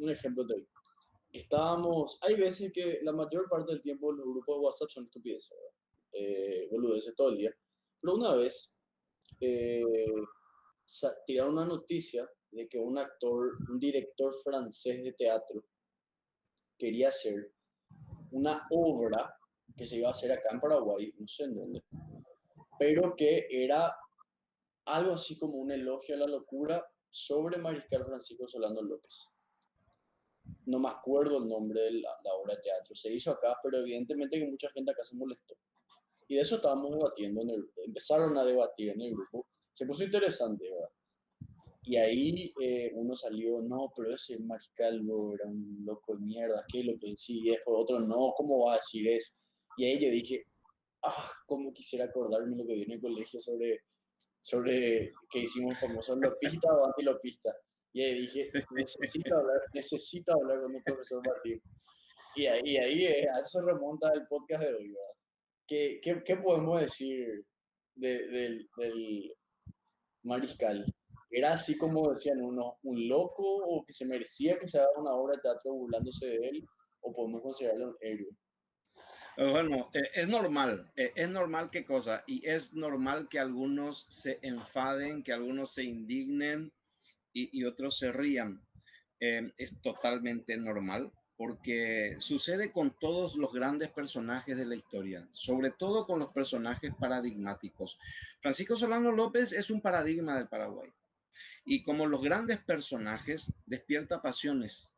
un ejemplo te doy. Estábamos, hay veces que la mayor parte del tiempo los grupos de WhatsApp son estupideces, ¿verdad? Boludeces todo el día. Pero una vez tiraron una noticia de que un actor, un director francés de teatro, quería hacer una obra que se iba a hacer acá en Paraguay, no sé en dónde, pero que era algo así como un elogio a la locura sobre Mariscal Francisco Solano López. No me acuerdo el nombre de la obra de teatro. Se hizo acá, pero evidentemente que mucha gente acá se molestó. Y de eso estábamos debatiendo, empezaron a debatir en el grupo. Se puso interesante, ¿verdad? Y ahí uno salió, no, pero ese Mariscal era un loco de mierda, ¿qué es lo que decía viejo? Otro, no, ¿cómo va a decir eso? Y ahí yo dije, cómo quisiera acordarme lo que vi en el colegio sobre que hicimos famosos lopista o antilopista. Y ahí dije, necesito hablar con el profesor Martín. Y ahí a eso se remonta el podcast de hoy, ¿verdad? ¿Qué podemos decir del Mariscal? ¿Era así como decían unos, un loco o que se merecía que se haga una obra de teatro burlándose de él? ¿O podemos considerarlo un héroe? Bueno, es normal qué cosa, y es normal que algunos se enfaden, que algunos se indignen y otros se rían. Es totalmente normal porque sucede con todos los grandes personajes de la historia, sobre todo con los personajes paradigmáticos. Francisco Solano López es un paradigma del Paraguay y como los grandes personajes despierta pasiones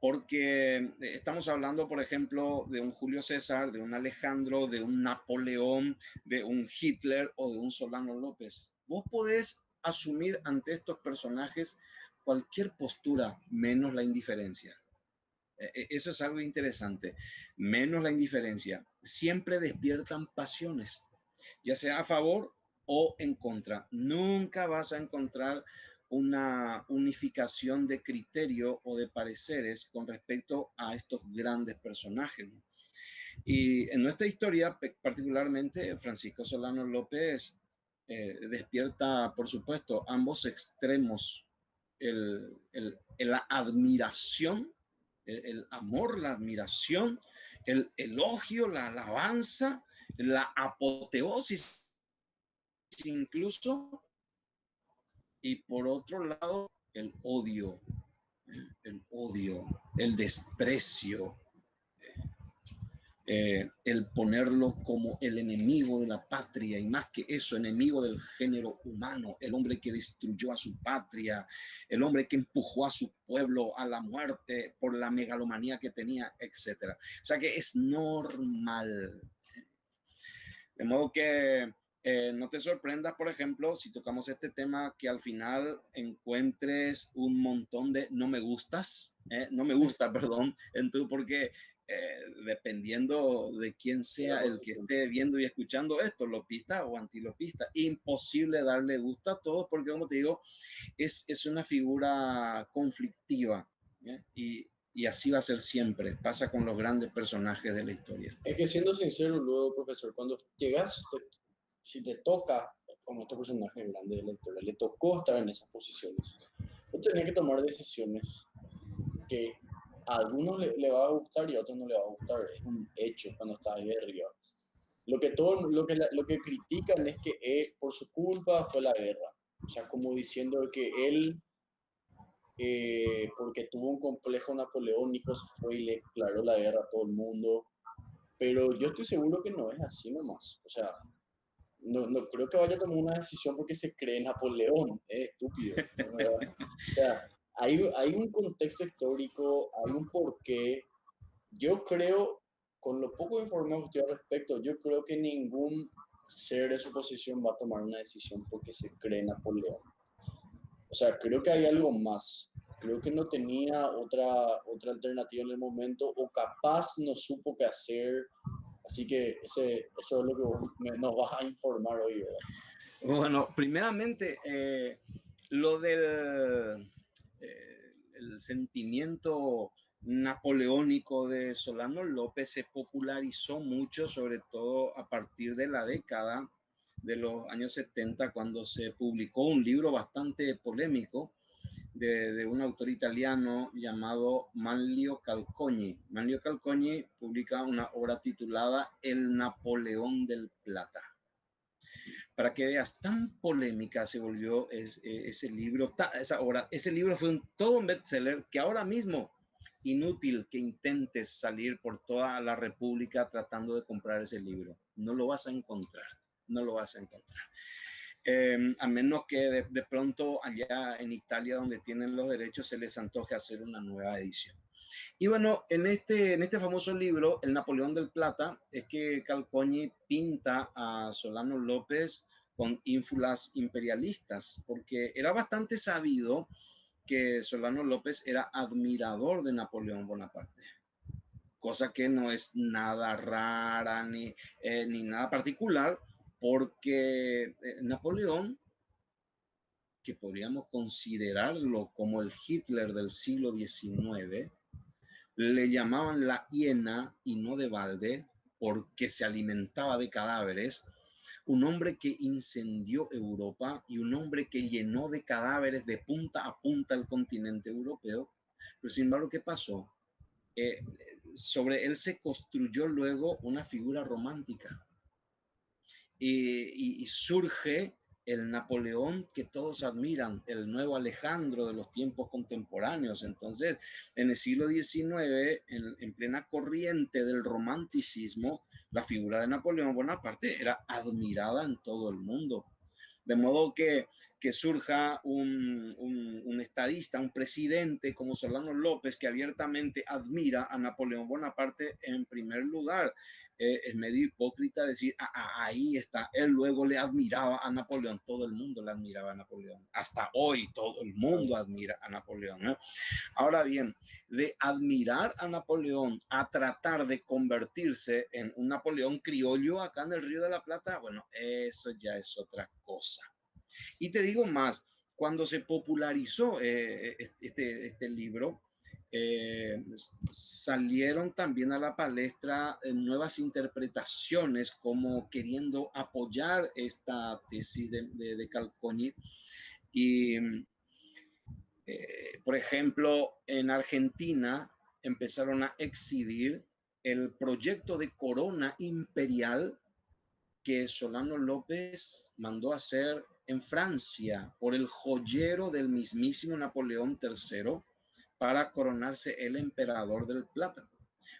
porque estamos hablando, por ejemplo, de un Julio César, de un Alejandro, de un Napoleón, de un Hitler o de un Solano López. Vos podés asumir ante estos personajes cualquier postura menos la indiferencia. Eso es algo interesante, menos la indiferencia. Siempre despiertan pasiones, ya sea a favor o en contra. Nunca vas a encontrar una unificación de criterio o de pareceres con respecto a estos grandes personajes. Y en nuestra historia, particularmente, Francisco Solano López despierta, por supuesto, ambos extremos, la admiración, el amor, la admiración, el elogio, la alabanza, la apoteosis incluso, y por otro lado, el desprecio, el ponerlo como el enemigo de la patria y más que eso, enemigo del género humano, el hombre que destruyó a su patria, el hombre que empujó a su pueblo a la muerte por la megalomanía que tenía, etcétera. O sea que es normal. De modo que no te sorprendas, por ejemplo, si tocamos este tema, que al final encuentres un montón de no me gustas, no me gusta, perdón, porque dependiendo de quién sea el que esté viendo y escuchando esto, lopista o antilopista, imposible darle gusto a todos porque, como te digo, es una figura conflictiva, y así va a ser siempre. Pasa con los grandes personajes de la historia. Es que siendo sincero, luego, profesor, cuando llegas, si te toca, como este personaje grande de la historia, le tocó estar en esas posiciones, tú tenés que tomar decisiones que a algunos le va a gustar y a otros no le va a gustar. Es un hecho cuando estás ahí arriba. Lo que critican es que por su culpa fue la guerra. O sea, como diciendo que él, porque tuvo un complejo napoleónico, se fue y le declaró la guerra a todo el mundo. Pero yo estoy seguro que no es así nomás. O sea, no creo que vaya a tomar una decisión porque se cree Napoleón. Es estúpido, ¿verdad? O sea, hay un contexto histórico, hay un porqué. Yo creo, con lo poco informado que estoy al respecto, yo creo que ningún ser de su posición va a tomar una decisión porque se cree Napoleón. O sea, creo que hay algo más. Creo que no tenía otra alternativa en el momento o capaz no supo qué hacer. Así que eso es lo que nos vas a informar hoy, ¿verdad? Bueno, primeramente, lo del el sentimiento napoleónico de Solano López se popularizó mucho, sobre todo a partir de la década de los años 70, cuando se publicó un libro bastante polémico de un autor italiano llamado Manlio Calcogni. Manlio Calcogni publica una obra titulada El Napoleón del Plata. Para que veas, tan polémica se volvió ese libro, esa obra. Ese libro fue todo un bestseller que ahora mismo, inútil que intentes salir por toda la República tratando de comprar ese libro. No lo vas a encontrar, no lo vas a encontrar. A menos que de pronto allá en Italia, donde tienen los derechos, se les antoje hacer una nueva edición. Y bueno, en este famoso libro, El Napoleón del Plata, es que Calcogni pinta a Solano López con ínfulas imperialistas, porque era bastante sabido que Solano López era admirador de Napoleón Bonaparte, cosa que no es nada rara ni nada particular, porque Napoleón, que podríamos considerarlo como el Hitler del siglo XIX, le llamaban la hiena y no de balde, porque se alimentaba de cadáveres, un hombre que incendió Europa y un hombre que llenó de cadáveres de punta a punta el continente europeo. Pero sin embargo, ¿qué pasó? Sobre él se construyó luego una figura romántica y surge el Napoleón que todos admiran, el nuevo Alejandro de los tiempos contemporáneos. Entonces, en el siglo XIX, en plena corriente del romanticismo, la figura de Napoleón Bonaparte era admirada en todo el mundo. De modo que surja un estadista, un presidente como Solano López, que abiertamente admira a Napoleón Bonaparte en primer lugar. Es medio hipócrita decir, ahí está, él luego le admiraba a Napoleón, todo el mundo le admiraba a Napoleón, hasta hoy todo el mundo admira a Napoleón, ¿eh? Ahora bien, de admirar a Napoleón a tratar de convertirse en un Napoleón criollo acá en el Río de la Plata, bueno, eso ya es otra cosa. Y te digo más, cuando se popularizó este libro, salieron también a la palestra nuevas interpretaciones como queriendo apoyar esta tesis de Calcogni. Y por ejemplo, en Argentina empezaron a exhibir el proyecto de corona imperial que Solano López mandó hacer en Francia por el joyero del mismísimo Napoleón III para coronarse el emperador del Plata.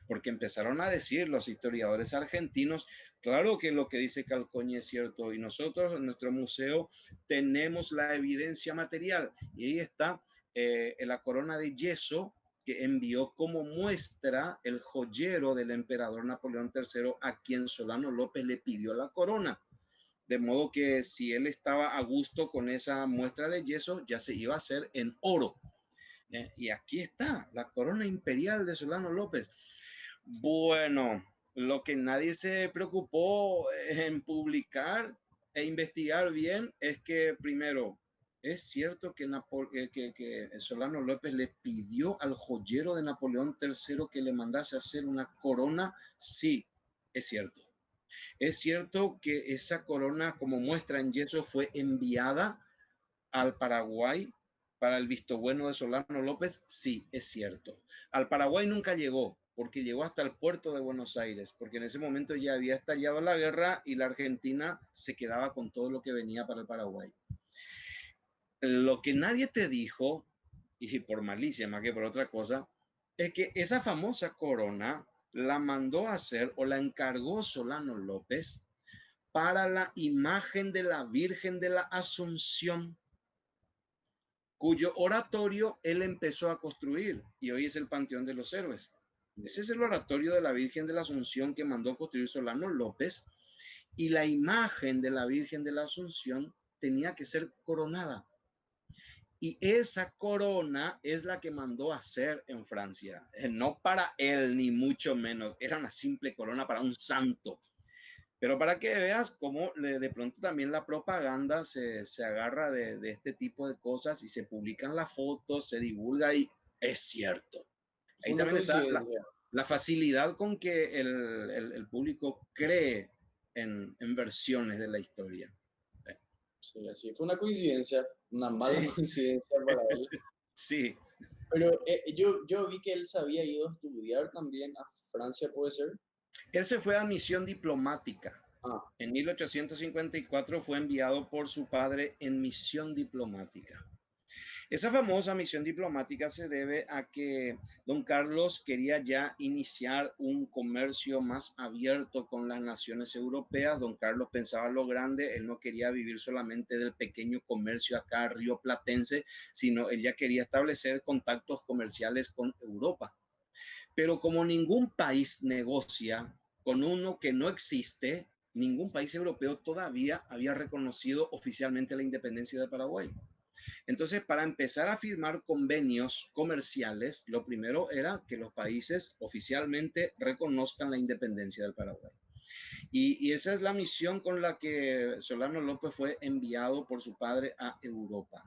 Porque empezaron a decir los historiadores argentinos, claro que lo que dice Calcogni es cierto, y nosotros en nuestro museo tenemos la evidencia material, y ahí está la corona de yeso que envió como muestra el joyero del emperador Napoleón III, a quien Solano López le pidió la corona. De modo que si él estaba a gusto con esa muestra de yeso, ya se iba a hacer en oro. Y aquí está, la corona imperial de Solano López. Bueno, lo que nadie se preocupó en publicar e investigar bien es que, primero, es cierto que Solano López le pidió al joyero de Napoleón III que le mandase a hacer una corona. Sí, es cierto. Es cierto que esa corona, como muestra en yeso, fue enviada al Paraguay para el visto bueno de Solano López. Sí, es cierto. Al Paraguay nunca llegó, porque llegó hasta el puerto de Buenos Aires, porque en ese momento ya había estallado la guerra y la Argentina se quedaba con todo lo que venía para el Paraguay. Lo que nadie te dijo, y por malicia más que por otra cosa, es que esa famosa corona la mandó a hacer o la encargó Solano López para la imagen de la Virgen de la Asunción, cuyo oratorio él empezó a construir y hoy es el Panteón de los Héroes. Ese es el oratorio de la Virgen de la Asunción que mandó construir Solano López, y la imagen de la Virgen de la Asunción tenía que ser coronada. Y esa corona es la que mandó hacer en Francia. No para él, ni mucho menos. Era una simple corona para un santo. Pero para que veas cómo de pronto también la propaganda se agarra de este tipo de cosas y se publican las fotos, se divulga y es cierto. Fue Ahí una también está coincidencia. la facilidad con que el público cree en versiones de la historia. Sí, así fue una coincidencia, una mala Sí, coincidencia para él. sí. Pero yo vi que él se había ido a estudiar también a Francia, ¿puede ser? Él se fue a misión diplomática. Ah, En 1854 fue enviado por su padre en misión diplomática. Esa famosa misión diplomática se debe a que don Carlos quería ya iniciar un comercio más abierto con las naciones europeas. Don Carlos pensaba lo grande, él no quería vivir solamente del pequeño comercio acá rioplatense, sino él ya quería establecer contactos comerciales con Europa. Pero como ningún país negocia con uno que no existe, ningún país europeo todavía había reconocido oficialmente la independencia de Paraguay. Entonces, para empezar a firmar convenios comerciales, lo primero era que los países oficialmente reconozcan la independencia del Paraguay. Y esa es la misión con la que Solano López fue enviado por su padre a Europa,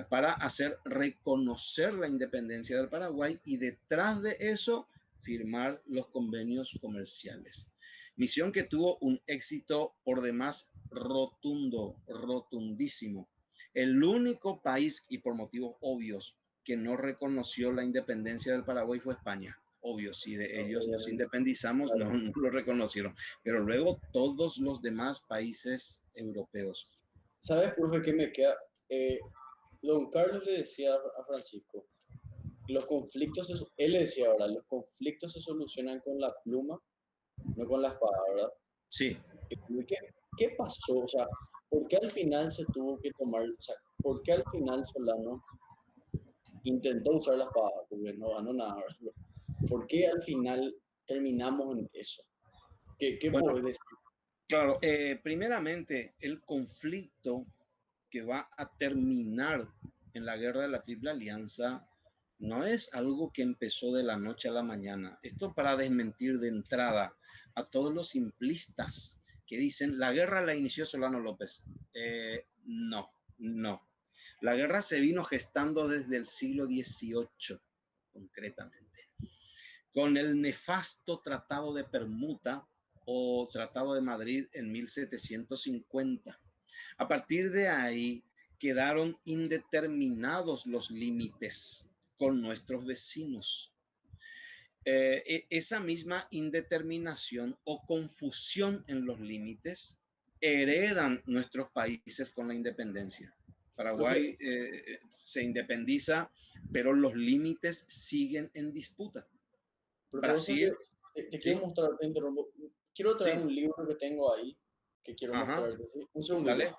para hacer reconocer la independencia del Paraguay y detrás de eso firmar los convenios comerciales. Misión que tuvo un éxito por demás rotundo, rotundísimo. El único país, y por motivos obvios, que no reconoció la independencia del Paraguay fue España. Obvio, si de ellos nos obviamente, independizamos, claro. no lo reconocieron. Pero luego todos los demás países europeos. ¿Sabes, profe, qué me queda? Don Carlos le decía a Francisco, los conflictos, él le decía ahora, los conflictos se solucionan con la pluma, no con la espada, ¿verdad? Sí, ¿Y qué pasó? O sea, ¿por qué al final se tuvo que tomar, o sea, por qué al final Solano intentó usar la espada? Porque no ganó nada, ¿verdad? ¿Por qué al final terminamos en eso? ¿Qué bueno, puedes decir? claro, primeramente el conflicto que va a terminar en la guerra de la Triple Alianza no es algo que empezó de la noche a la mañana. Esto para desmentir de entrada a todos los simplistas que dicen la guerra la inició Solano López. No, no. La guerra se vino gestando desde el siglo XVIII, concretamente, con el nefasto Tratado de Permuta o Tratado de Madrid en 1750. A partir de ahí quedaron indeterminados los límites con nuestros vecinos. Esa misma indeterminación o confusión en los límites heredan nuestros países con la independencia. Profe, Paraguay se independiza, pero los límites siguen en disputa. profe, vos sabés Brasil, que te quiero sí, mostrar, te interrumpo. Quiero traer sí, un libro que tengo ahí, que quiero ajá, mostrarte, ¿sí? Un segundito. dale.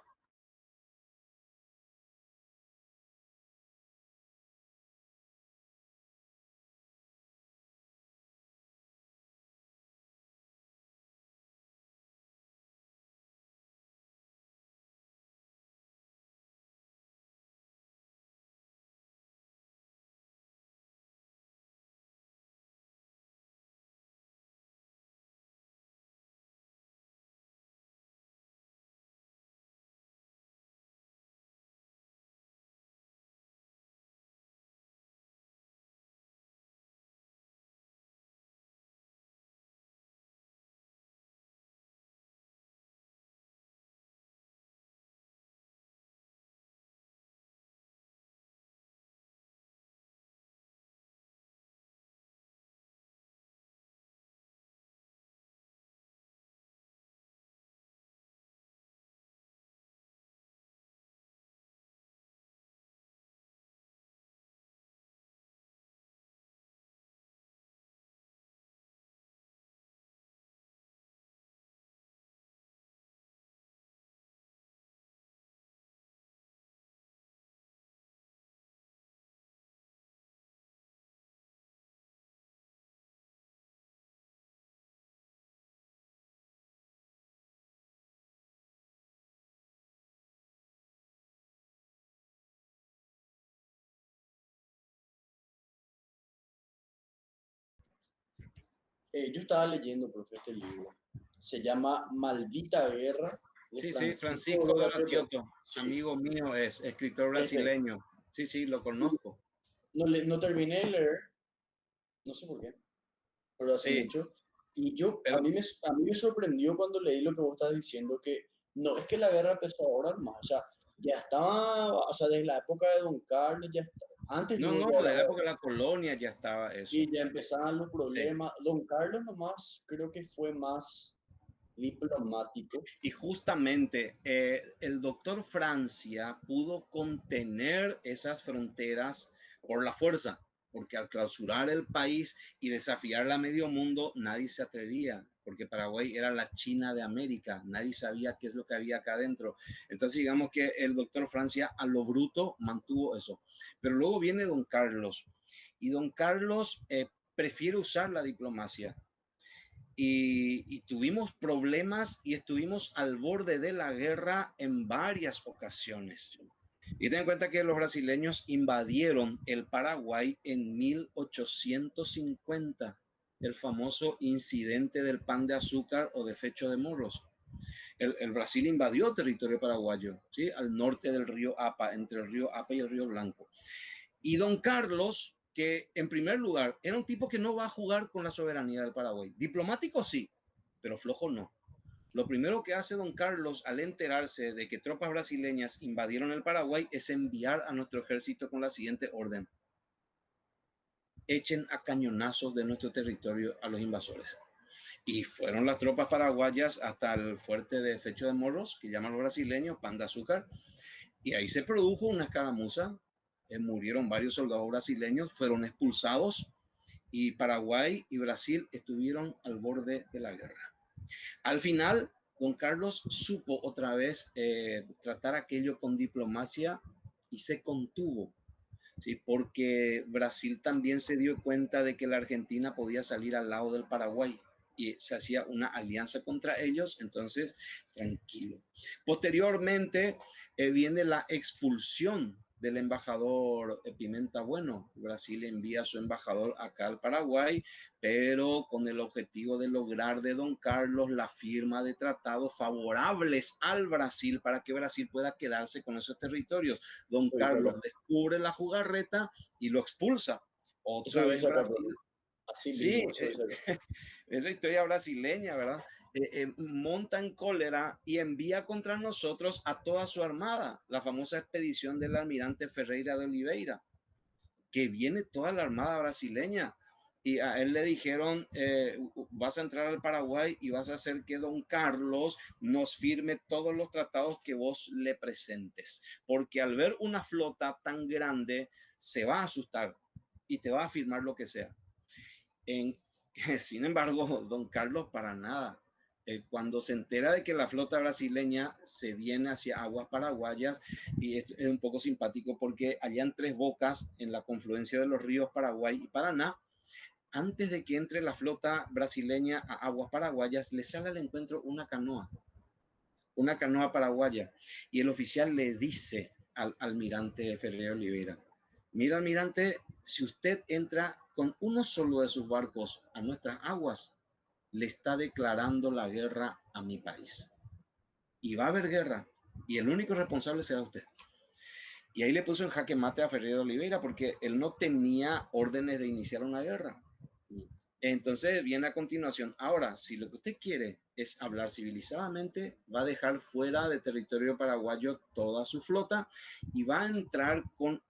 Yo estaba leyendo, profe, este libro. Se llama Maldita Guerra de Sí, sí, Francisco Francisco de Aurora la Prieto. Kioto, Sí, amigo mío, es escritor este. brasileño. Sí, sí, lo Y conozco. no terminé de leer, no sé por qué, pero hace Sí, mucho. Y yo, pero a mí me sorprendió cuando leí lo que vos estás diciendo, que No, es que la guerra empezó ahora más, o sea, ya estaba, o sea, desde la época de Don Carlos, ya está, antes No, luego no, ya era de la época guerra, de la colonia ya estaba eso. y ya empezaban los Sí. problemas. Don Carlos nomás creo que fue más diplomático. Y justamente el doctor Francia pudo contener esas fronteras por la fuerza, porque al clausurar el país y desafiar a medio mundo, nadie se atrevía, porque Paraguay era la China de América, nadie sabía qué es lo que había acá adentro. Entonces digamos que el doctor Francia a lo bruto mantuvo eso. Pero luego viene don Carlos, y don Carlos prefiere usar la diplomacia y tuvimos problemas y estuvimos al borde de la guerra en varias ocasiones. Y ten en cuenta que los brasileños invadieron el Paraguay en 1850, el famoso incidente del pan de azúcar o de fecho de morros. El Brasil invadió territorio paraguayo, ¿sí? Al norte del río Apa, entre el río Apa y el río Blanco. Y don Carlos, que en primer lugar era un tipo que no va a jugar con la soberanía del Paraguay. Diplomático sí, pero flojo no. Lo primero que hace don Carlos al enterarse de que tropas brasileñas invadieron el Paraguay es enviar a nuestro ejército con la siguiente orden: echen a cañonazos de nuestro territorio a los invasores. Y fueron las tropas paraguayas hasta el fuerte de Fecho de Morros, que llaman los brasileños Pan de Azúcar, y ahí se produjo una escaramuza. Murieron varios soldados brasileños, fueron expulsados, y Paraguay y Brasil estuvieron al borde de la guerra. Al final, don Carlos supo otra vez tratar aquello con diplomacia y se contuvo, ¿sí? Porque Brasil también se dio cuenta de que la Argentina podía salir al lado del Paraguay y se hacía una alianza contra ellos, entonces tranquilo. Posteriormente viene la expulsión del embajador Pimenta Bueno. Brasil envía a su embajador acá al Paraguay, pero con el objetivo de lograr de don Carlos la firma de tratados favorables al Brasil para que Brasil pueda quedarse con esos territorios. Don Eso dice Carlos acá. descubre la jugarreta y lo expulsa. Eso Otra vez dice acá, Brasil. profe. Así Sí, mismo, eso dice acá. esa historia brasileña, ¿verdad? Monta en cólera y envía contra nosotros a toda su armada, la famosa expedición del almirante Ferreira de Oliveira, que viene toda la armada brasileña. Y a él le dijeron, vas a entrar al Paraguay y vas a hacer que don Carlos nos firme todos los tratados que vos le presentes. Porque al ver una flota tan grande, se va a asustar y te va a firmar lo que sea. En, sin embargo, don Carlos para nada. Cuando se entera de que la flota brasileña se viene hacia aguas paraguayas, y es un poco simpático porque allá en Tres Bocas, en la confluencia de los ríos Paraguay y Paraná, antes de que entre la flota brasileña a aguas paraguayas, le sale al encuentro una canoa paraguaya, y el oficial le dice al almirante Ferrer Oliveira: mira, almirante, si usted entra con uno solo de sus barcos a nuestras aguas, le está declarando la guerra a mi país. Y va a haber guerra, y el único responsable será usted. Y ahí le puso en jaque mate a Ferrer Oliveira porque él no tenía órdenes de iniciar una guerra. Entonces viene a continuación: ahora, si lo que usted quiere es hablar civilizadamente, va a dejar fuera de territorio paraguayo toda su flota y va a entrar con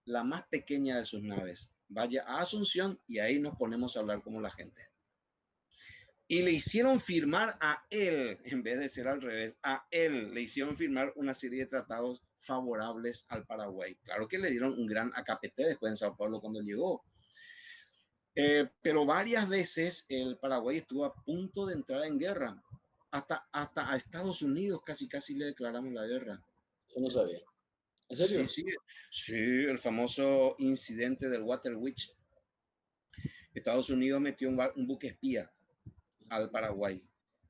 la más pequeña de sus naves. Vaya a Asunción y ahí nos ponemos a hablar como la gente. Y le hicieron firmar a él, en vez de ser al revés, a él le hicieron firmar una serie de tratados favorables al Paraguay. Claro que le dieron un gran acapete después en Sao Paulo cuando llegó. Pero varias veces el Paraguay estuvo a punto de entrar en guerra. Hasta a Estados Unidos casi le declaramos la guerra. Yo no sabía. ¿En Sí, serio? sí, sí, el famoso incidente del Water Witch. Estados Unidos metió un buque espía al Paraguay.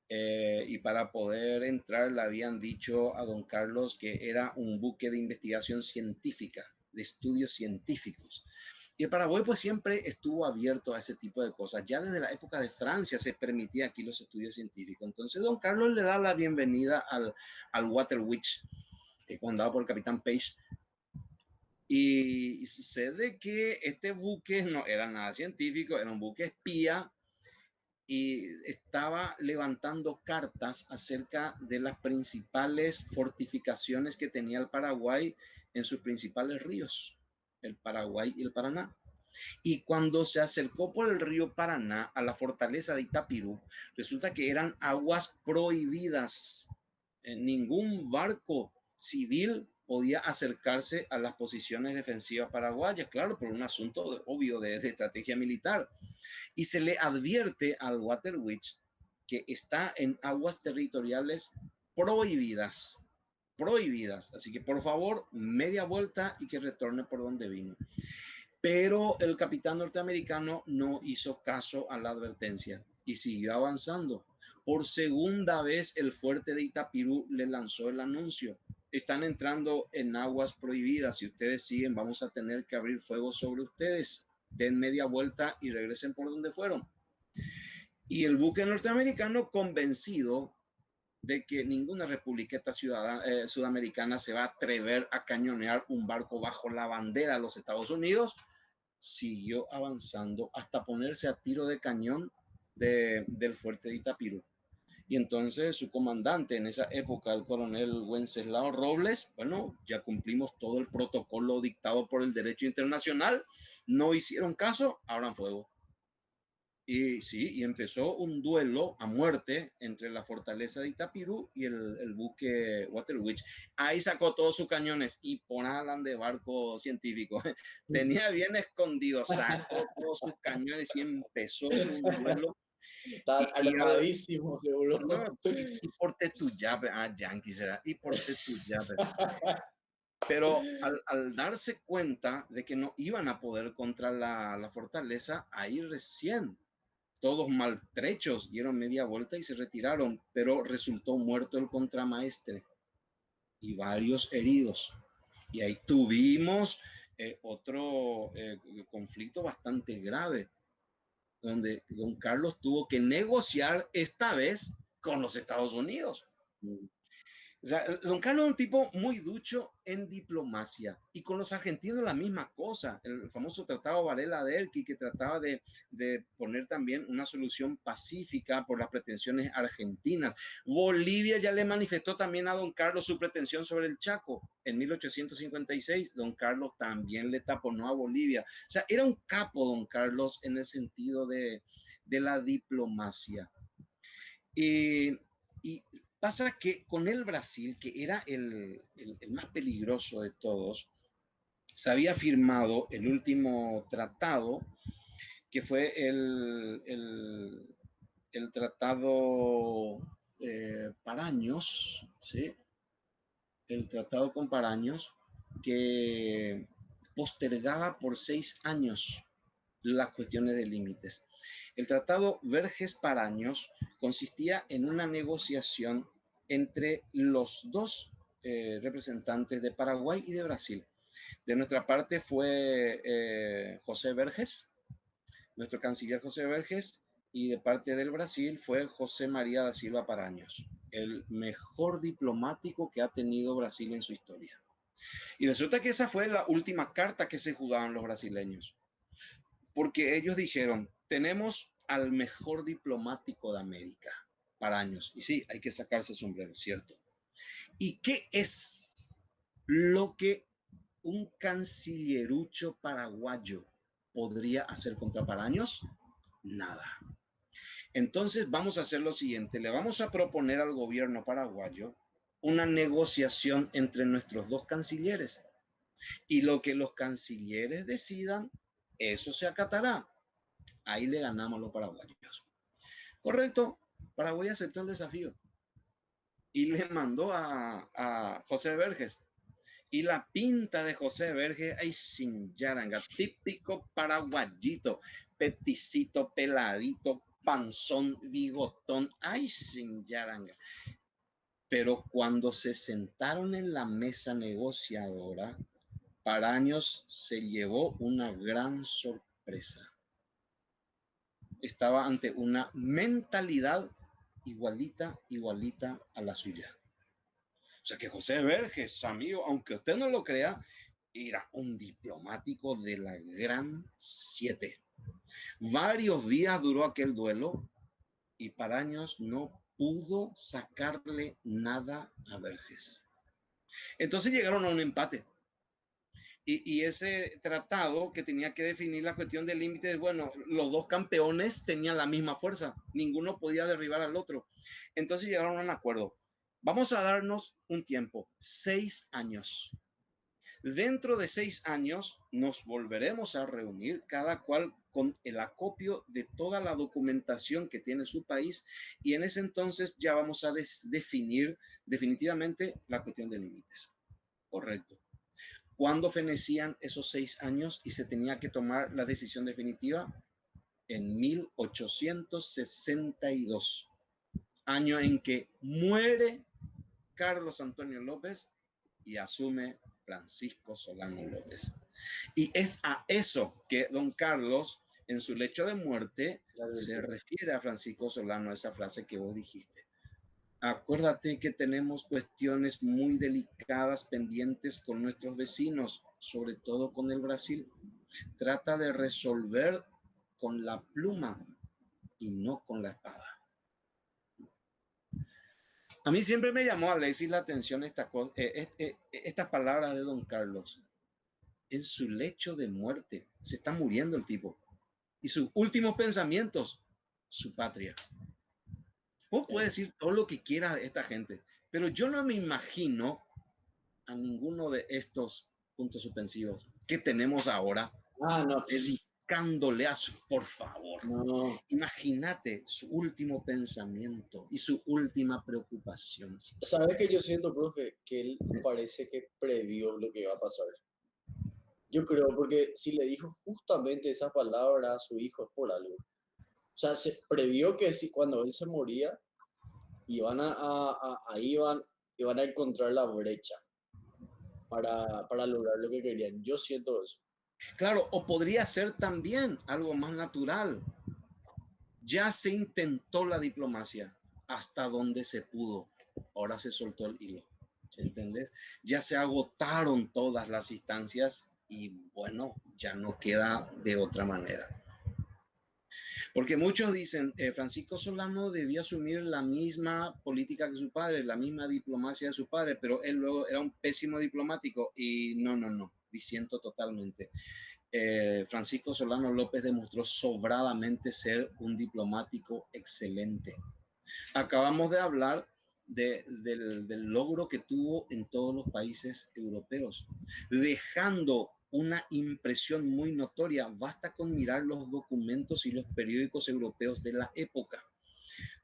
Y para poder entrar le habían dicho a don Carlos que era un buque de investigación científica, de estudios científicos. Y el Paraguay pues siempre estuvo abierto a ese tipo de cosas. Ya desde la época de Francia se permitía aquí los estudios científicos. Entonces don Carlos le da la bienvenida al Water Witch, comandado por el capitán Page. Y sucede que este buque no era nada científico, era un buque espía, y estaba levantando cartas acerca de las principales fortificaciones que tenía el Paraguay en sus principales ríos, el Paraguay y el Paraná. Y cuando se acercó por el río Paraná a la fortaleza de Itapirú, resulta que eran aguas prohibidas. Ningún barco civil podía acercarse a las posiciones defensivas paraguayas, claro, por un asunto obvio de estrategia militar. Y se le advierte al Waterwitch que está en aguas territoriales prohibidas. Prohibidas. Así que por favor, media vuelta y que retorne por donde vino. Pero el capitán norteamericano no hizo caso a la advertencia y siguió avanzando. Por segunda vez el fuerte de Itapirú le lanzó el anuncio: están entrando en aguas prohibidas, si ustedes siguen vamos a tener que abrir fuego sobre ustedes, den media vuelta y regresen por donde fueron. Y el buque norteamericano, convencido de que ninguna republiqueta sudamericana se va a atrever a cañonear un barco bajo la bandera de los Estados Unidos, siguió avanzando hasta ponerse a tiro de cañón del fuerte de Itapirú. Y entonces su comandante en esa época, el coronel Wenceslao Robles, bueno, ya cumplimos todo el protocolo dictado por el derecho internacional, no hicieron caso, abran fuego. Y sí, y empezó un duelo a muerte entre la fortaleza de Itapirú y el buque Waterwitch. Ahí sacó todos sus cañones y por Alan de barco científico. Tenía bien escondido, sacó todos sus cañones y empezó un duelo. Estaban armadísimos, seguro. No, y por Tetuyape, Yankee será, y por Tetuyape. Pero al darse cuenta de que no iban a poder contra la fortaleza, ahí recién todos maltrechos dieron media vuelta y se retiraron, pero resultó muerto el contramaestre y varios heridos. Y ahí tuvimos otro conflicto bastante grave, donde don Carlos tuvo que negociar esta vez con los Estados Unidos. O sea, don Carlos es un tipo muy ducho en diplomacia y con los argentinos la misma cosa. El famoso Tratado Varela-Derqui, que trataba de poner también una solución pacífica por las pretensiones argentinas. Bolivia ya le manifestó también a don Carlos su pretensión sobre el Chaco. En 1856, don Carlos también le taponó a Bolivia. O sea, era un capo don Carlos en el sentido de la diplomacia. Y pasa que con el Brasil, que era el más peligroso de todos, se había firmado el último tratado, que fue el tratado Paraños, ¿sí? El tratado con Paraños, que postergaba por 6 años las cuestiones de límites. El tratado Verges-Paraños consistía en una negociación entre los dos representantes de Paraguay y de Brasil. De nuestra parte fue José Verges, nuestro canciller José Verges, y de parte del Brasil fue José María da Silva Paraños, el mejor diplomático que ha tenido Brasil en su historia. Y resulta que esa fue la última carta que se jugaban los brasileños, porque ellos dijeron: tenemos al mejor diplomático de América, Paraños. Y sí, hay que sacarse el sombrero, ¿cierto? ¿Y qué es lo que un cancillerucho paraguayo podría hacer contra Paraños? Nada. Entonces vamos a hacer lo siguiente: le vamos a proponer al gobierno paraguayo una negociación entre nuestros dos cancilleres, y lo que los cancilleres decidan, eso se acatará. Ahí le ganamos a los paraguayos. Correcto, Paraguay aceptó el desafío y le mandó a José Verges. Y la pinta de José Verges, ay, sin yaranga, típico paraguayito, peticito, peladito, panzón, bigotón, ay, sin yaranga. Pero cuando se sentaron en la mesa negociadora, Paraños se llevó una gran sorpresa. Estaba ante una mentalidad igualita a la suya. O sea que José Verges, amigo, aunque usted no lo crea, era un diplomático de la gran 7. Varios días duró aquel duelo y para años no pudo sacarle nada a Vergés. Entonces llegaron a un empate. Y ese tratado que tenía que definir la cuestión de límites, bueno, los dos campeones tenían la misma fuerza, ninguno podía derribar al otro. Entonces llegaron a un acuerdo. Vamos a darnos un tiempo, 6 años. Dentro de 6 años nos volveremos a reunir, cada cual con el acopio de toda la documentación que tiene su país, y en ese entonces ya vamos a definir definitivamente la cuestión de límites. Correcto. ¿Cuándo fenecían esos 6 años y se tenía que tomar la decisión definitiva? En 1862, año en que muere Carlos Antonio López y asume Francisco Solano López. Y es a eso que don Carlos, en su lecho de muerte, se refiere a Francisco Solano, esa frase que vos dijiste. Acuérdate que tenemos cuestiones muy delicadas pendientes con nuestros vecinos, sobre todo con el Brasil. Trata de resolver con la pluma y no con la espada. A mí siempre me llamó, Alexis, la atención estas palabras de don Carlos. En su lecho de muerte, se está muriendo el tipo. Y sus últimos pensamientos, su patria. Vos puedes decir todo lo que quieras de esta gente, pero yo no me imagino a ninguno de estos puntos suspensivos que tenemos ahora no. dedicándole a su, por favor. No. Imagínate su último pensamiento y su última preocupación. ¿Sabes qué yo siento, profe? Que él parece que previó lo que iba a pasar. Yo creo, porque si le dijo justamente esas palabras a su hijo es por algo. O sea, se previó que si cuando él se moría, iban iban a encontrar la brecha para lograr lo que querían. Yo siento eso. Claro, o podría ser también algo más natural. Ya se intentó la diplomacia hasta donde se pudo. Ahora se soltó el hilo. ¿Entendés? Ya se agotaron todas las instancias y bueno, ya no queda de otra manera. Porque muchos dicen, Francisco Solano debía asumir la misma política que su padre, la misma diplomacia de su padre, pero él luego era un pésimo diplomático y no, disiento totalmente. Francisco Solano López demostró sobradamente ser un diplomático excelente. Acabamos de hablar del logro que tuvo en todos los países europeos, dejando una impresión muy notoria. Basta con mirar los documentos y los periódicos europeos de la época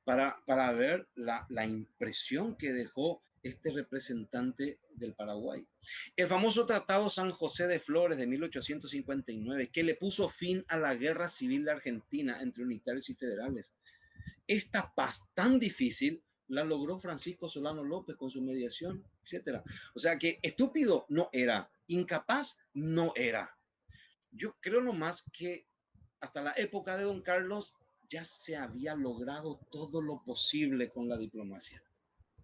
para ver la impresión que dejó este representante del Paraguay. El famoso Tratado San José de Flores de 1859, que le puso fin a la guerra civil de Argentina entre unitarios y federales. Esta paz tan difícil la logró Francisco Solano López con su mediación, etcétera. O sea que estúpido no era, incapaz no era. Yo creo nomás que hasta la época de don Carlos ya se había logrado todo lo posible con la diplomacia.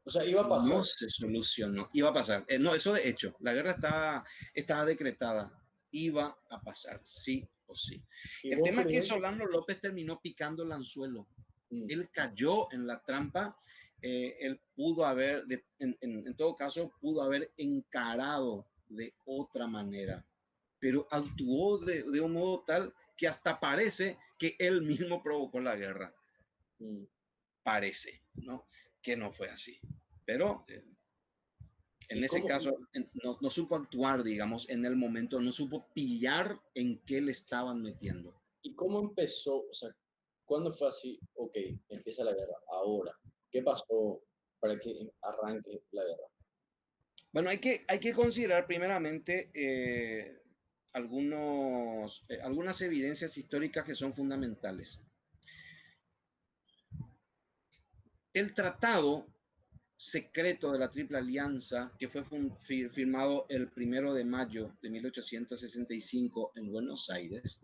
O sea, iba a pasar. No se solucionó, iba a pasar. No, eso de hecho, la guerra estaba decretada, iba a pasar, sí o sí. El tema es que Solano López terminó picando el anzuelo. Él cayó en la trampa. Él pudo haber, en todo caso, pudo haber encarado de otra manera, pero actuó de un modo tal que hasta parece que él mismo provocó la guerra. Parece, ¿no? Que no fue así. Pero en ese caso no supo actuar, digamos, en el momento, no supo pillar en qué le estaban metiendo. ¿Y cómo empezó? O sea, ¿cuándo fue así? Ok, empieza la guerra. Ahora, ¿qué pasó para que arranque la guerra? Bueno, hay que considerar primeramente algunas evidencias históricas que son fundamentales. El tratado secreto de la Triple Alianza, que fue firmado el 1 de mayo de 1865 en Buenos Aires,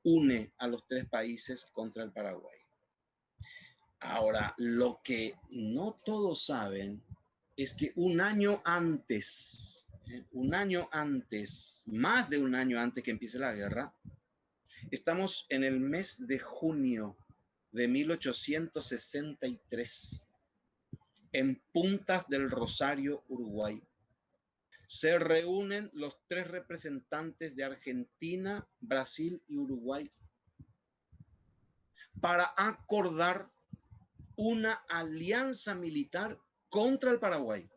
une a los 3 países contra el Paraguay. Ahora, lo que no todos saben es que un año antes, más de un año antes que empiece la guerra, estamos en el mes de junio de 1863 en Puntas del Rosario, Uruguay. Se reúnen los tres representantes de Argentina, Brasil y Uruguay para acordar una alianza militar contra el Paraguay.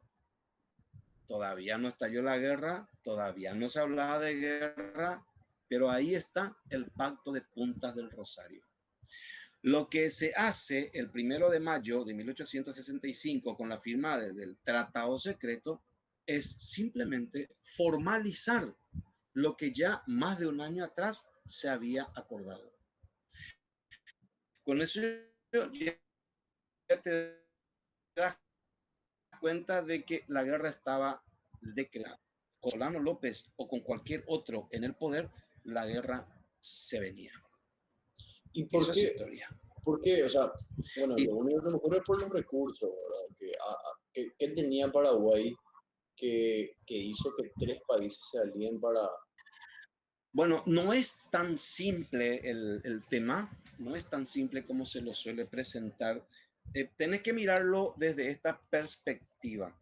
Todavía no estalló la guerra, todavía no se hablaba de guerra, pero ahí está el Pacto de Puntas del Rosario. Lo que se hace el 1 de mayo de 1865 con la firma del Tratado Secreto es simplemente formalizar lo que ya más de un año atrás se había acordado. Con eso ya te das cuenta de que la guerra estaba decretada. Con Solano López o con cualquier otro en el poder, la guerra se venía. ¿Y Y eso es historia. por qué? O sea, bueno, Y, lo único que me ocurre es por los recursos, ¿verdad? ¿Qué tenía Paraguay que hizo que tres países se alíen para... bueno, no es tan simple el tema, no es tan simple como se lo suele presentar. Tenés que mirarlo desde esta perspectiva.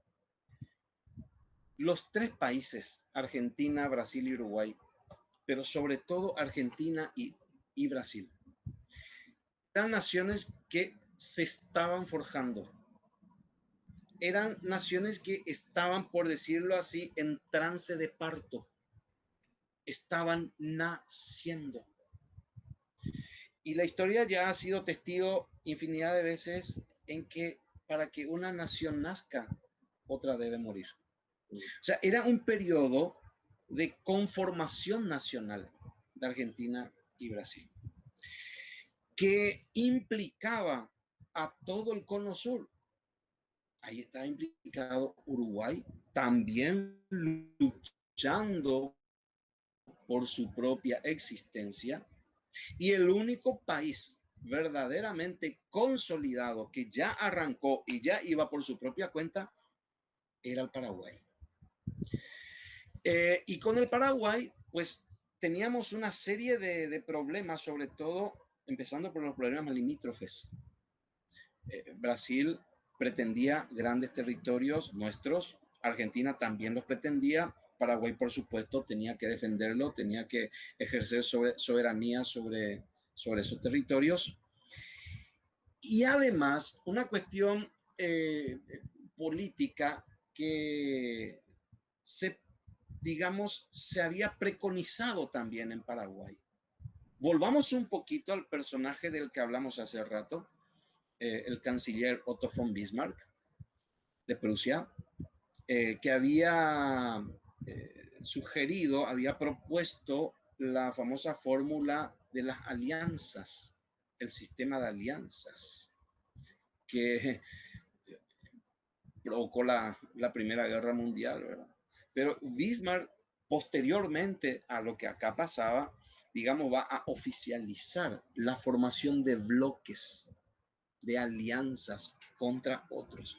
Los tres países, Argentina, Brasil y Uruguay, pero sobre todo Argentina y Brasil, eran naciones que se estaban forjando. Eran naciones que estaban, por decirlo así, en trance de parto. Estaban naciendo. Y la historia ya ha sido testigo infinidad de veces en que para que una nación nazca, otra debe morir. O sea, era un periodo de conformación nacional de Argentina y Brasil, que implicaba a todo el cono sur. Ahí estaba implicado Uruguay, también luchando por su propia existencia, y el único país verdaderamente consolidado que ya arrancó y ya iba por su propia cuenta era el Paraguay. Y con el Paraguay, pues teníamos una serie de problemas, sobre todo empezando por los problemas limítrofes. Brasil pretendía grandes territorios nuestros, Argentina también los pretendía, Paraguay por supuesto tenía que defenderlo, tenía que ejercer soberanía sobre esos territorios. Y además una cuestión política que digamos, se había preconizado también en Paraguay. Volvamos un poquito al personaje del que hablamos hace rato, el canciller Otto von Bismarck de Prusia, que había sugerido, había propuesto la famosa fórmula de las alianzas, el sistema de alianzas, que provocó la Primera Guerra Mundial, ¿verdad? Pero Bismarck, posteriormente a lo que acá pasaba, digamos, va a oficializar la formación de bloques, de alianzas contra otros.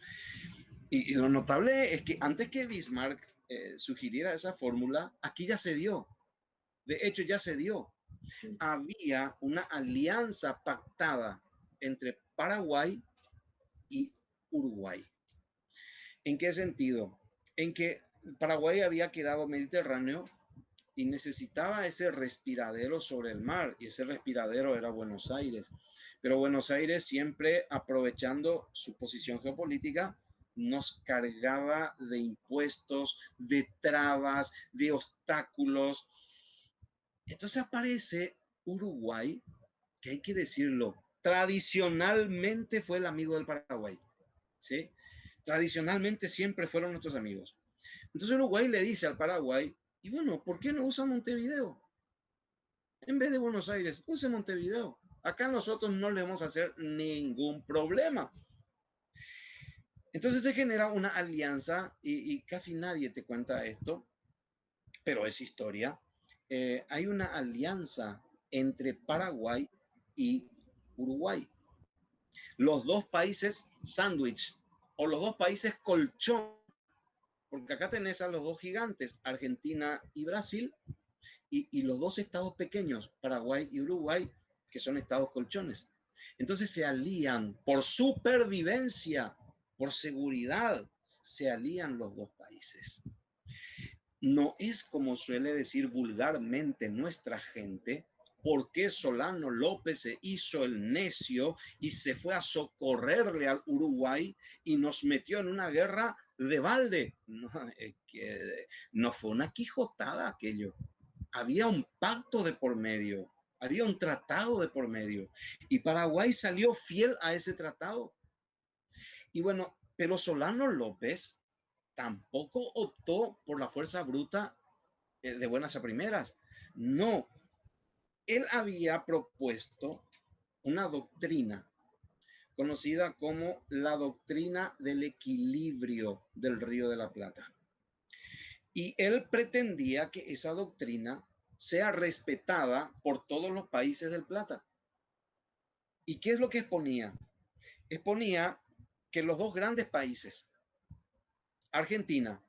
Y lo notable es que antes que Bismarck sugiriera esa fórmula, aquí ya se dio. De hecho, ya se dio. Había una alianza pactada entre Paraguay y Uruguay. ¿En qué sentido? En que Paraguay había quedado mediterráneo y necesitaba ese respiradero sobre el mar, y ese respiradero era Buenos Aires. Pero Buenos Aires, siempre aprovechando su posición geopolítica, nos cargaba de impuestos, de trabas, de obstáculos. Entonces aparece Uruguay, que hay que decirlo, tradicionalmente fue el amigo del Paraguay, ¿sí? Tradicionalmente siempre fueron nuestros amigos. Entonces Uruguay le dice al Paraguay, y bueno, ¿por qué no usa Montevideo? En vez de Buenos Aires, use Montevideo. Acá nosotros no le vamos a hacer ningún problema. Entonces se genera una alianza y casi nadie te cuenta esto, pero es historia. Hay una alianza entre Paraguay y Uruguay. Los dos países sándwich o los dos países colchón, porque acá tenés a los dos gigantes, Argentina y Brasil, y los dos estados pequeños, Paraguay y Uruguay, que son estados colchones. Entonces se alían por supervivencia, por seguridad, se alían los dos países. No es como suele decir vulgarmente nuestra gente, por qué Solano López se hizo el necio y se fue a socorrerle al Uruguay y nos metió en una guerra de balde. No, es que no fue una quijotada aquello. Había un pacto de por medio, había un tratado de por medio y Paraguay salió fiel a ese tratado. Y bueno, pero Solano López tampoco optó por la fuerza bruta de buenas a primeras. No, él había propuesto una doctrina conocida como la doctrina del equilibrio del Río de la Plata. Y él pretendía que esa doctrina sea respetada por todos los países del Plata. ¿Y qué es lo que exponía? Exponía que los dos grandes países, Argentina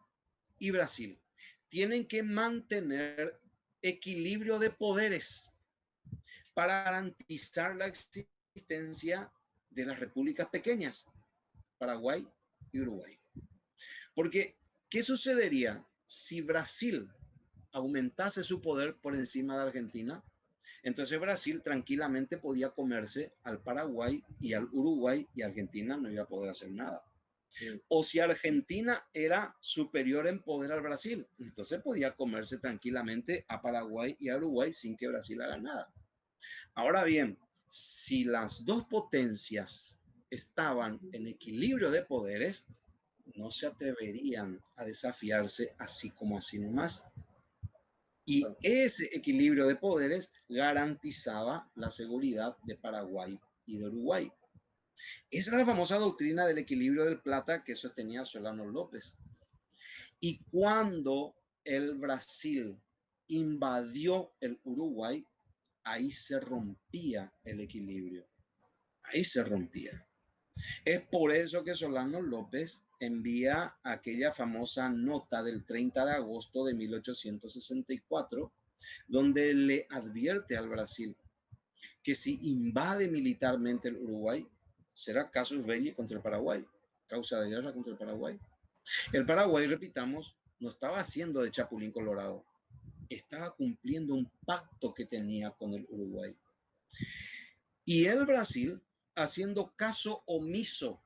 y Brasil, tienen que mantener equilibrio de poderes para garantizar la existencia de las repúblicas pequeñas, Paraguay y Uruguay. Porque, ¿qué sucedería si Brasil aumentase su poder por encima de Argentina? Entonces Brasil tranquilamente podía comerse al Paraguay y al Uruguay y Argentina no iba a poder hacer nada. O si Argentina era superior en poder al Brasil, entonces podía comerse tranquilamente a Paraguay y a Uruguay sin que Brasil haga nada. Ahora bien, si las dos potencias estaban en equilibrio de poderes, no se atreverían a desafiarse así como así nomás. Y ese equilibrio de poderes garantizaba la seguridad de Paraguay y de Uruguay. Esa es la famosa doctrina del equilibrio del plata que sostenía Solano López. Y cuando el Brasil invadió el Uruguay, ahí se rompía el equilibrio. Ahí se rompía. Es por eso que Solano López envía aquella famosa nota del 30 de agosto de 1864, donde le advierte al Brasil que si invade militarmente el Uruguay, será casus belli contra el Paraguay, causa de guerra contra el Paraguay. El Paraguay, repitamos, no estaba haciendo de Chapulín Colorado, estaba cumpliendo un pacto que tenía con el Uruguay. Y el Brasil, haciendo caso omiso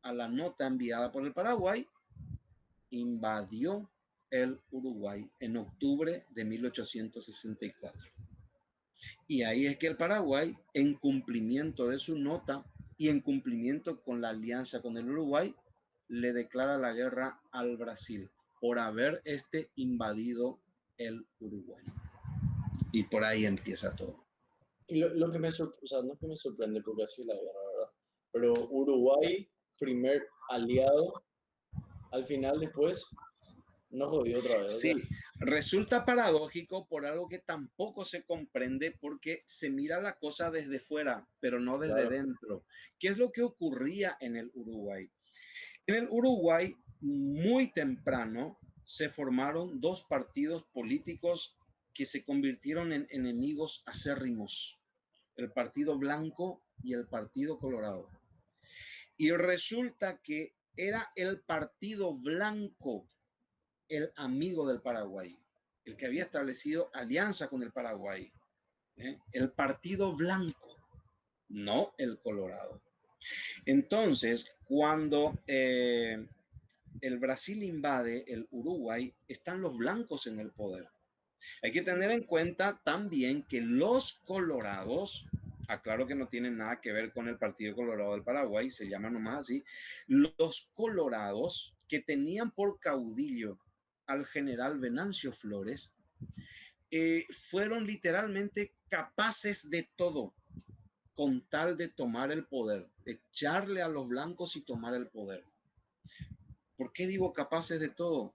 a la nota enviada por el Paraguay, invadió el Uruguay en octubre de 1864. Y ahí es que el Paraguay, en cumplimiento de su nota y en cumplimiento con la alianza con el Uruguay, le declara la guerra al Brasil por haber invadido el Uruguay. Y por ahí empieza todo. Y lo que me sorprende, o sea, no es que me sorprende porque así es la guerra, ¿verdad? Pero Uruguay, primer aliado, al final después nos jodió otra vez. Sí, resulta paradójico por algo que tampoco se comprende porque se mira la cosa desde fuera, pero no desde Claro. dentro. ¿Qué es lo que ocurría en el Uruguay? En el Uruguay, muy temprano, se formaron dos partidos políticos que se convirtieron en enemigos acérrimos, el Partido Blanco y el Partido Colorado. Y resulta que era el Partido Blanco el amigo del Paraguay, el que había establecido alianza con el Paraguay, el Partido Blanco, no el Colorado. Entonces, cuando el Brasil invade el Uruguay, están los blancos en el poder. Hay que tener en cuenta también que los colorados, aclaro que no tienen nada que ver con el Partido Colorado del Paraguay, se llama nomás así, los colorados que tenían por caudillo al general Venancio Flores, fueron literalmente capaces de todo con tal de tomar el poder, echarle a los blancos y tomar el poder. ¿Por qué digo capaces de todo?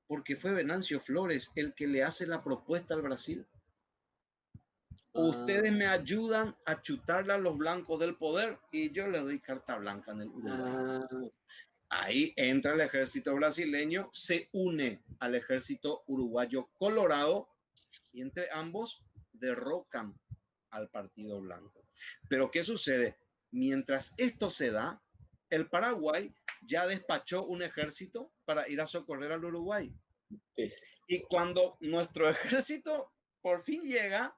Porque fue Venancio Flores el que le hace la propuesta al Brasil. Ustedes me ayudan a chutarle a los blancos del poder y yo le doy carta blanca en el Uruguay. Ahí entra el ejército brasileño, se une al ejército uruguayo colorado y entre ambos derrocan al Partido Blanco. Pero ¿qué sucede? Mientras esto se da, el Paraguay ya despachó un ejército para ir a socorrer al Uruguay. Sí. Y cuando nuestro ejército por fin llega,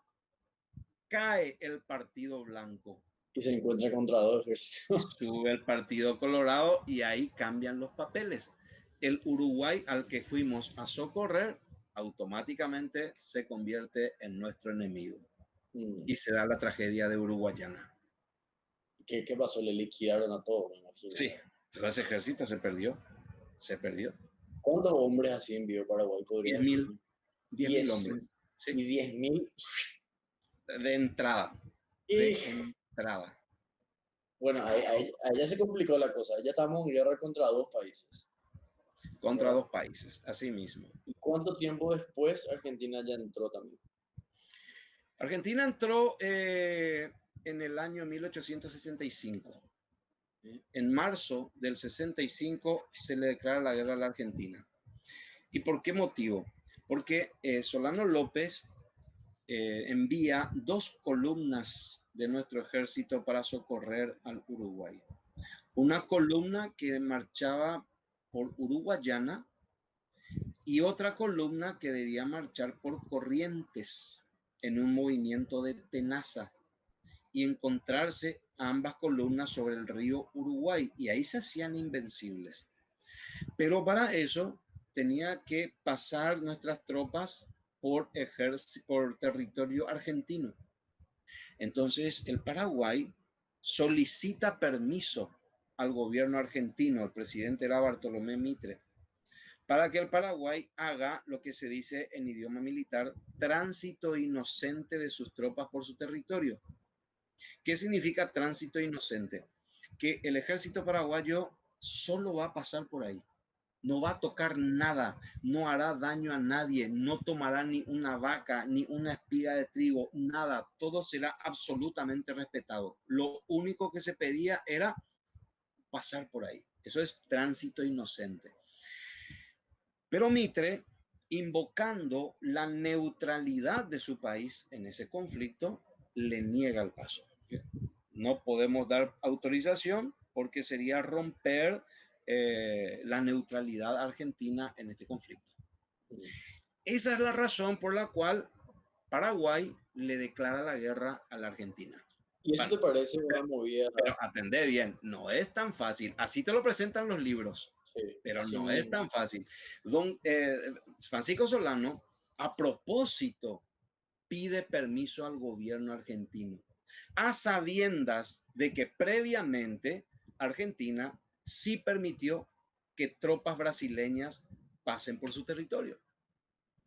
cae el Partido Blanco. Y se encuentra contra dos ejércitos. Sube el Partido Colorado y ahí cambian los papeles. El Uruguay al que fuimos a socorrer automáticamente se convierte en nuestro enemigo. Y se da la tragedia de Uruguayana. ¿Qué pasó? Le liquidaron a todos, me imagino. Sí, todo ese ejército se perdió. Se perdió. ¿Cuántos hombres así envió Paraguay? Podría 10.000 10 hombres. Sí. Y 10.000 de entrada. De entrada. Bueno, ahí ya se complicó la cosa. Ya estamos en guerra contra dos países. Contra dos países, así mismo. ¿Y cuánto tiempo después Argentina ya entró también? Argentina entró en el año 1865. En marzo del 65 se le declara la guerra a la Argentina. ¿Y por qué motivo? Porque Solano López envía 2 columnas de nuestro ejército para socorrer al Uruguay. Una columna que marchaba por Uruguayana y otra columna que debía marchar por Corrientes en un movimiento de tenaza y encontrarse ambas columnas sobre el río Uruguay, y ahí se hacían invencibles. Pero para eso tenía que pasar nuestras tropas por territorio argentino. Entonces el Paraguay solicita permiso al gobierno argentino, el presidente era Bartolomé Mitre, para que el Paraguay haga lo que se dice en idioma militar, tránsito inocente de sus tropas por su territorio. ¿Qué significa tránsito inocente? Que el ejército paraguayo solo va a pasar por ahí. No va a tocar nada, no hará daño a nadie, no tomará ni una vaca, ni una espiga de trigo, nada. Todo será absolutamente respetado. Lo único que se pedía era pasar por ahí. Eso es tránsito inocente. Pero Mitre, invocando la neutralidad de su país en ese conflicto, le niega el paso. No podemos dar autorización porque sería romper la neutralidad argentina en este conflicto. Esa es la razón por la cual Paraguay le declara la guerra a la Argentina. ¿Y esto te parece una movida? Pero atender bien, no es tan fácil. Así te lo presentan los libros, Sí, pero así no mismo. es tan fácil. Francisco Solano, a propósito, pide permiso al gobierno argentino, a sabiendas de que previamente Argentina sí permitió que tropas brasileñas pasen por su territorio.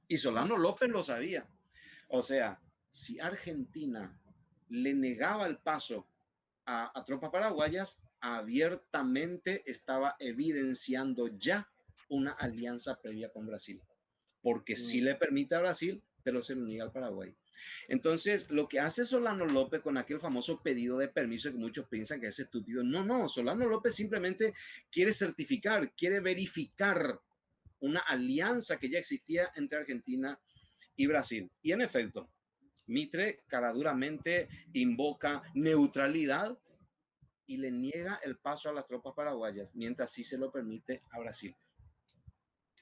Y Solano López lo sabía. O sea, si Argentina le negaba el paso a tropas paraguayas, abiertamente estaba evidenciando ya una alianza previa con Brasil, porque sí le permite a Brasil, pero se le niega al Paraguay. Entonces, lo que hace Solano López con aquel famoso pedido de permiso que muchos piensan que es estúpido, no, Solano López simplemente quiere certificar, quiere verificar una alianza que ya existía entre Argentina y Brasil. Y en efecto, Mitre caraduramente invoca neutralidad y le niega el paso a las tropas paraguayas, mientras sí se lo permite a Brasil.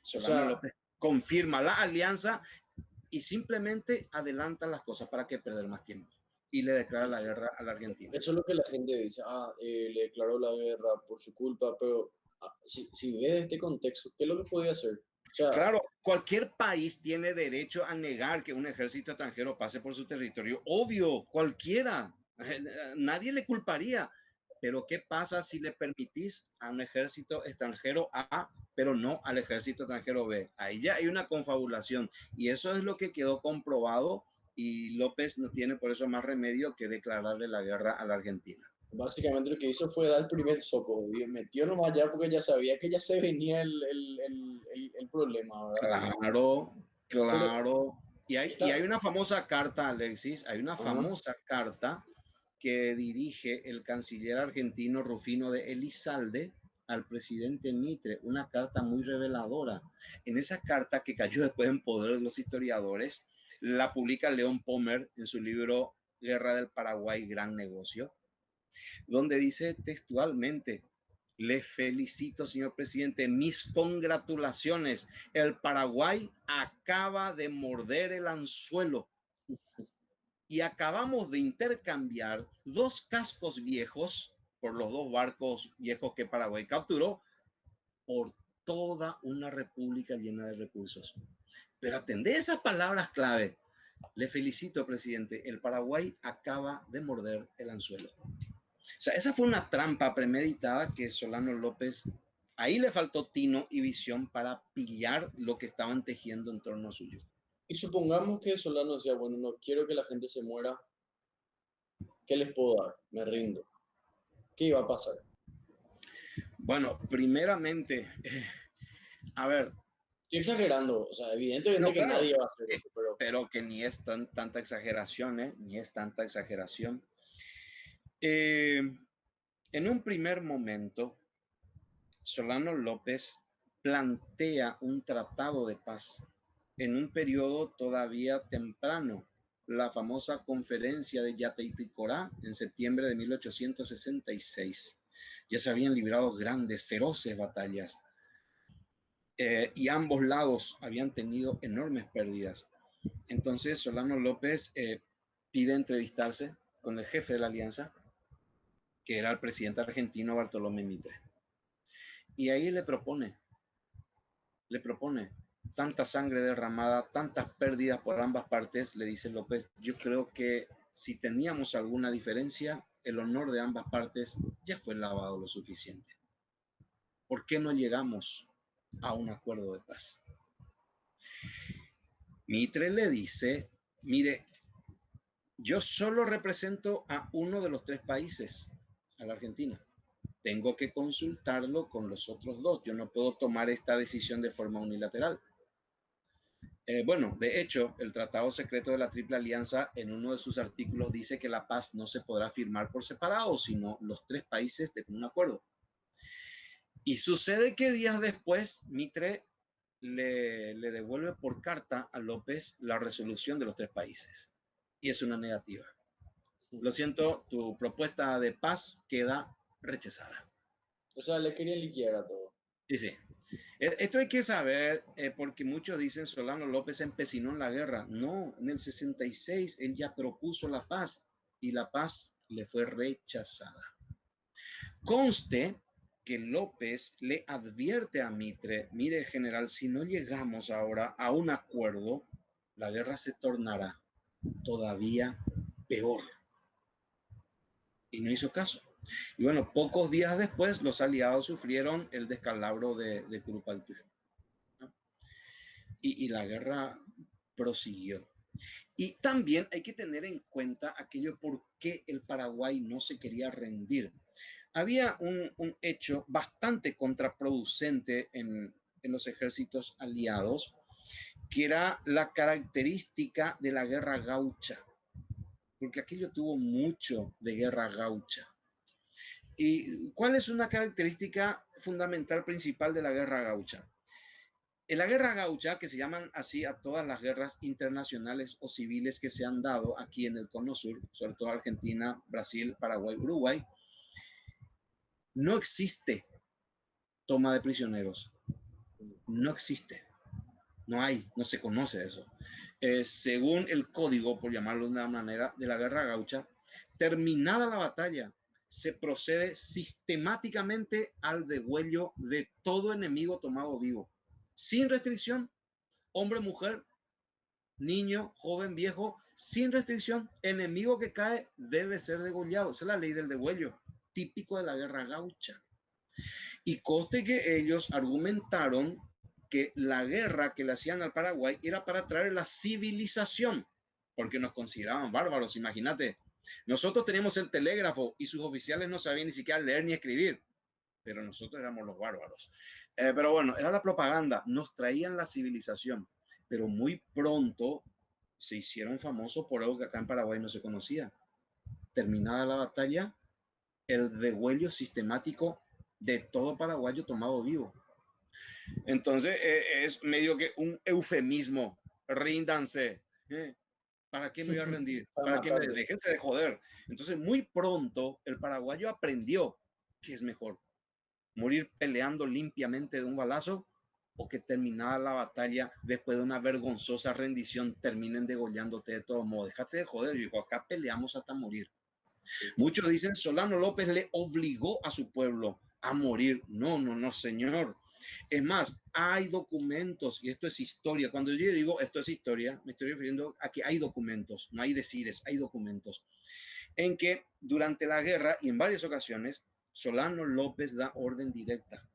Solano López confirma la alianza y simplemente adelanta las cosas para que perder más tiempo. Y le declara la guerra a la Argentina. Eso es lo que la gente dice, le declaró la guerra por su culpa, pero si ves este contexto, ¿qué es lo que podía hacer? O sea, claro, cualquier país tiene derecho a negar que un ejército extranjero pase por su territorio. Obvio, cualquiera. Nadie le culparía. Pero ¿qué pasa si le permitís a un ejército extranjero A, pero no al ejército extranjero B? Ahí ya hay una confabulación. Y eso es lo que quedó comprobado y López no tiene por eso más remedio que declararle la guerra a la Argentina. básicamente lo que hizo fue dar el primer soco, y metió nomás ya porque ya sabía que ya se venía el problema, ¿verdad? Claro, Pero claro. Y hay está, una famosa carta, Alexis, hay una famosa carta que dirige el canciller argentino Rufino de Elizalde al presidente Mitre, una carta muy reveladora. En esa carta, que cayó después en poder de los historiadores, la publica León Pommer en su libro Guerra del Paraguay, gran negocio, donde dice textualmente: le felicito, señor presidente, mis congratulaciones. El Paraguay acaba de morder el anzuelo y acabamos de intercambiar 2 cascos viejos por los 2 barcos viejos que Paraguay capturó por toda una república llena de recursos. Pero atendé esas palabras clave. Le felicito, presidente. El Paraguay acaba de morder el anzuelo. O sea, esa fue una trampa premeditada que Solano López, ahí le faltó tino y visión para pillar lo que estaban tejiendo en torno suyo. Y supongamos que Solano decía, bueno, no quiero que la gente se muera, ¿qué les puedo dar? Me rindo. ¿Qué iba a pasar? Bueno, primeramente, a ver. Estoy exagerando, o sea, evidentemente No, que claro, nadie va a hacer eso, pero que ni es tanta exageración, ¿eh? Ni es tanta exageración. En un primer momento, Solano López plantea un tratado de paz en un periodo todavía temprano, la famosa conferencia de Yatay-Ticorá en septiembre de 1866. Ya se habían librado grandes, feroces batallas y ambos lados habían tenido enormes pérdidas. Entonces Solano López pide entrevistarse con el jefe de la alianza, que era el presidente argentino Bartolomé Mitre. Y ahí le propone tanta sangre derramada, tantas pérdidas por ambas partes, le dice López, yo creo que si teníamos alguna diferencia, el honor de ambas partes ya fue lavado lo suficiente. ¿Por qué no llegamos a un acuerdo de paz? Mitre le dice, mire, yo solo represento a uno de los 3 países, a la Argentina. Tengo que consultarlo con los otros 2. Yo no puedo tomar esta decisión de forma unilateral. Bueno, de hecho, el Tratado Secreto de la Triple Alianza en uno de sus artículos dice que la paz no se podrá firmar por separado, sino los 3 países de un acuerdo. Y sucede que días después, Mitre le devuelve por carta a López la resolución de los 3 países. Y es una negativa. Lo siento, tu propuesta de paz queda rechazada. o sea, le querían liquidar a todo. Y sí, esto hay que saber porque muchos dicen Solano López se empecinó en la guerra. No, en el 66 él ya propuso la paz y la paz le fue rechazada. Conste que López le advierte a Mitre, mire general, si no llegamos ahora a un acuerdo, la guerra se tornará todavía peor. Y no hizo caso. Y bueno, pocos días después los aliados sufrieron el descalabro de Curupaytí. Y la guerra prosiguió. Y también hay que tener en cuenta aquello por qué el Paraguay no se quería rendir. Había un hecho bastante contraproducente en los ejércitos aliados, que era la característica de la guerra gaucha, porque aquello tuvo mucho de guerra gaucha. ¿Y cuál es una característica fundamental principal de la guerra gaucha? En la guerra gaucha, que se llaman así a todas las guerras internacionales o civiles que se han dado aquí en el Cono Sur, sobre todo Argentina, Brasil, Paraguay, Uruguay, no existe toma de prisioneros. No existe. No hay, no se conoce eso. Según el código, por llamarlo de una manera, de la guerra gaucha, terminada la batalla, se procede sistemáticamente al degüello de todo enemigo tomado vivo, sin restricción, hombre, mujer, niño, joven, viejo, sin restricción, enemigo que cae debe ser degollado. Esa es la ley del degüello, típico de la guerra gaucha. Y conste que ellos argumentaron que la guerra que le hacían al Paraguay era para traer la civilización, porque nos consideraban bárbaros, imagínate. Nosotros teníamos el telégrafo y sus oficiales no sabían ni siquiera leer ni escribir, pero nosotros éramos los bárbaros. Pero bueno, era la propaganda, nos traían la civilización, pero muy pronto se hicieron famosos por algo que acá en Paraguay no se conocía. Terminada la batalla, el degüello sistemático de todo paraguayo tomado vivo. Entonces es medio que un eufemismo, ríndanse. ¿Para qué me voy a rendir? Para Para que me matarle. déjense de joder. Entonces, muy pronto, el paraguayo aprendió que es mejor morir peleando limpiamente de un balazo o que terminada la batalla después de una vergonzosa rendición terminen degollándote de todo modo. Déjate de joder, hijo, acá peleamos hasta morir. Sí. Muchos dicen Solano López le obligó a su pueblo a morir. No, no, no, señor. Es más, hay documentos, y esto es historia. Cuando yo digo esto es historia, me estoy refiriendo a que hay documentos, no hay decires, hay documentos, en que durante la guerra y en varias ocasiones, Solano López da orden directa.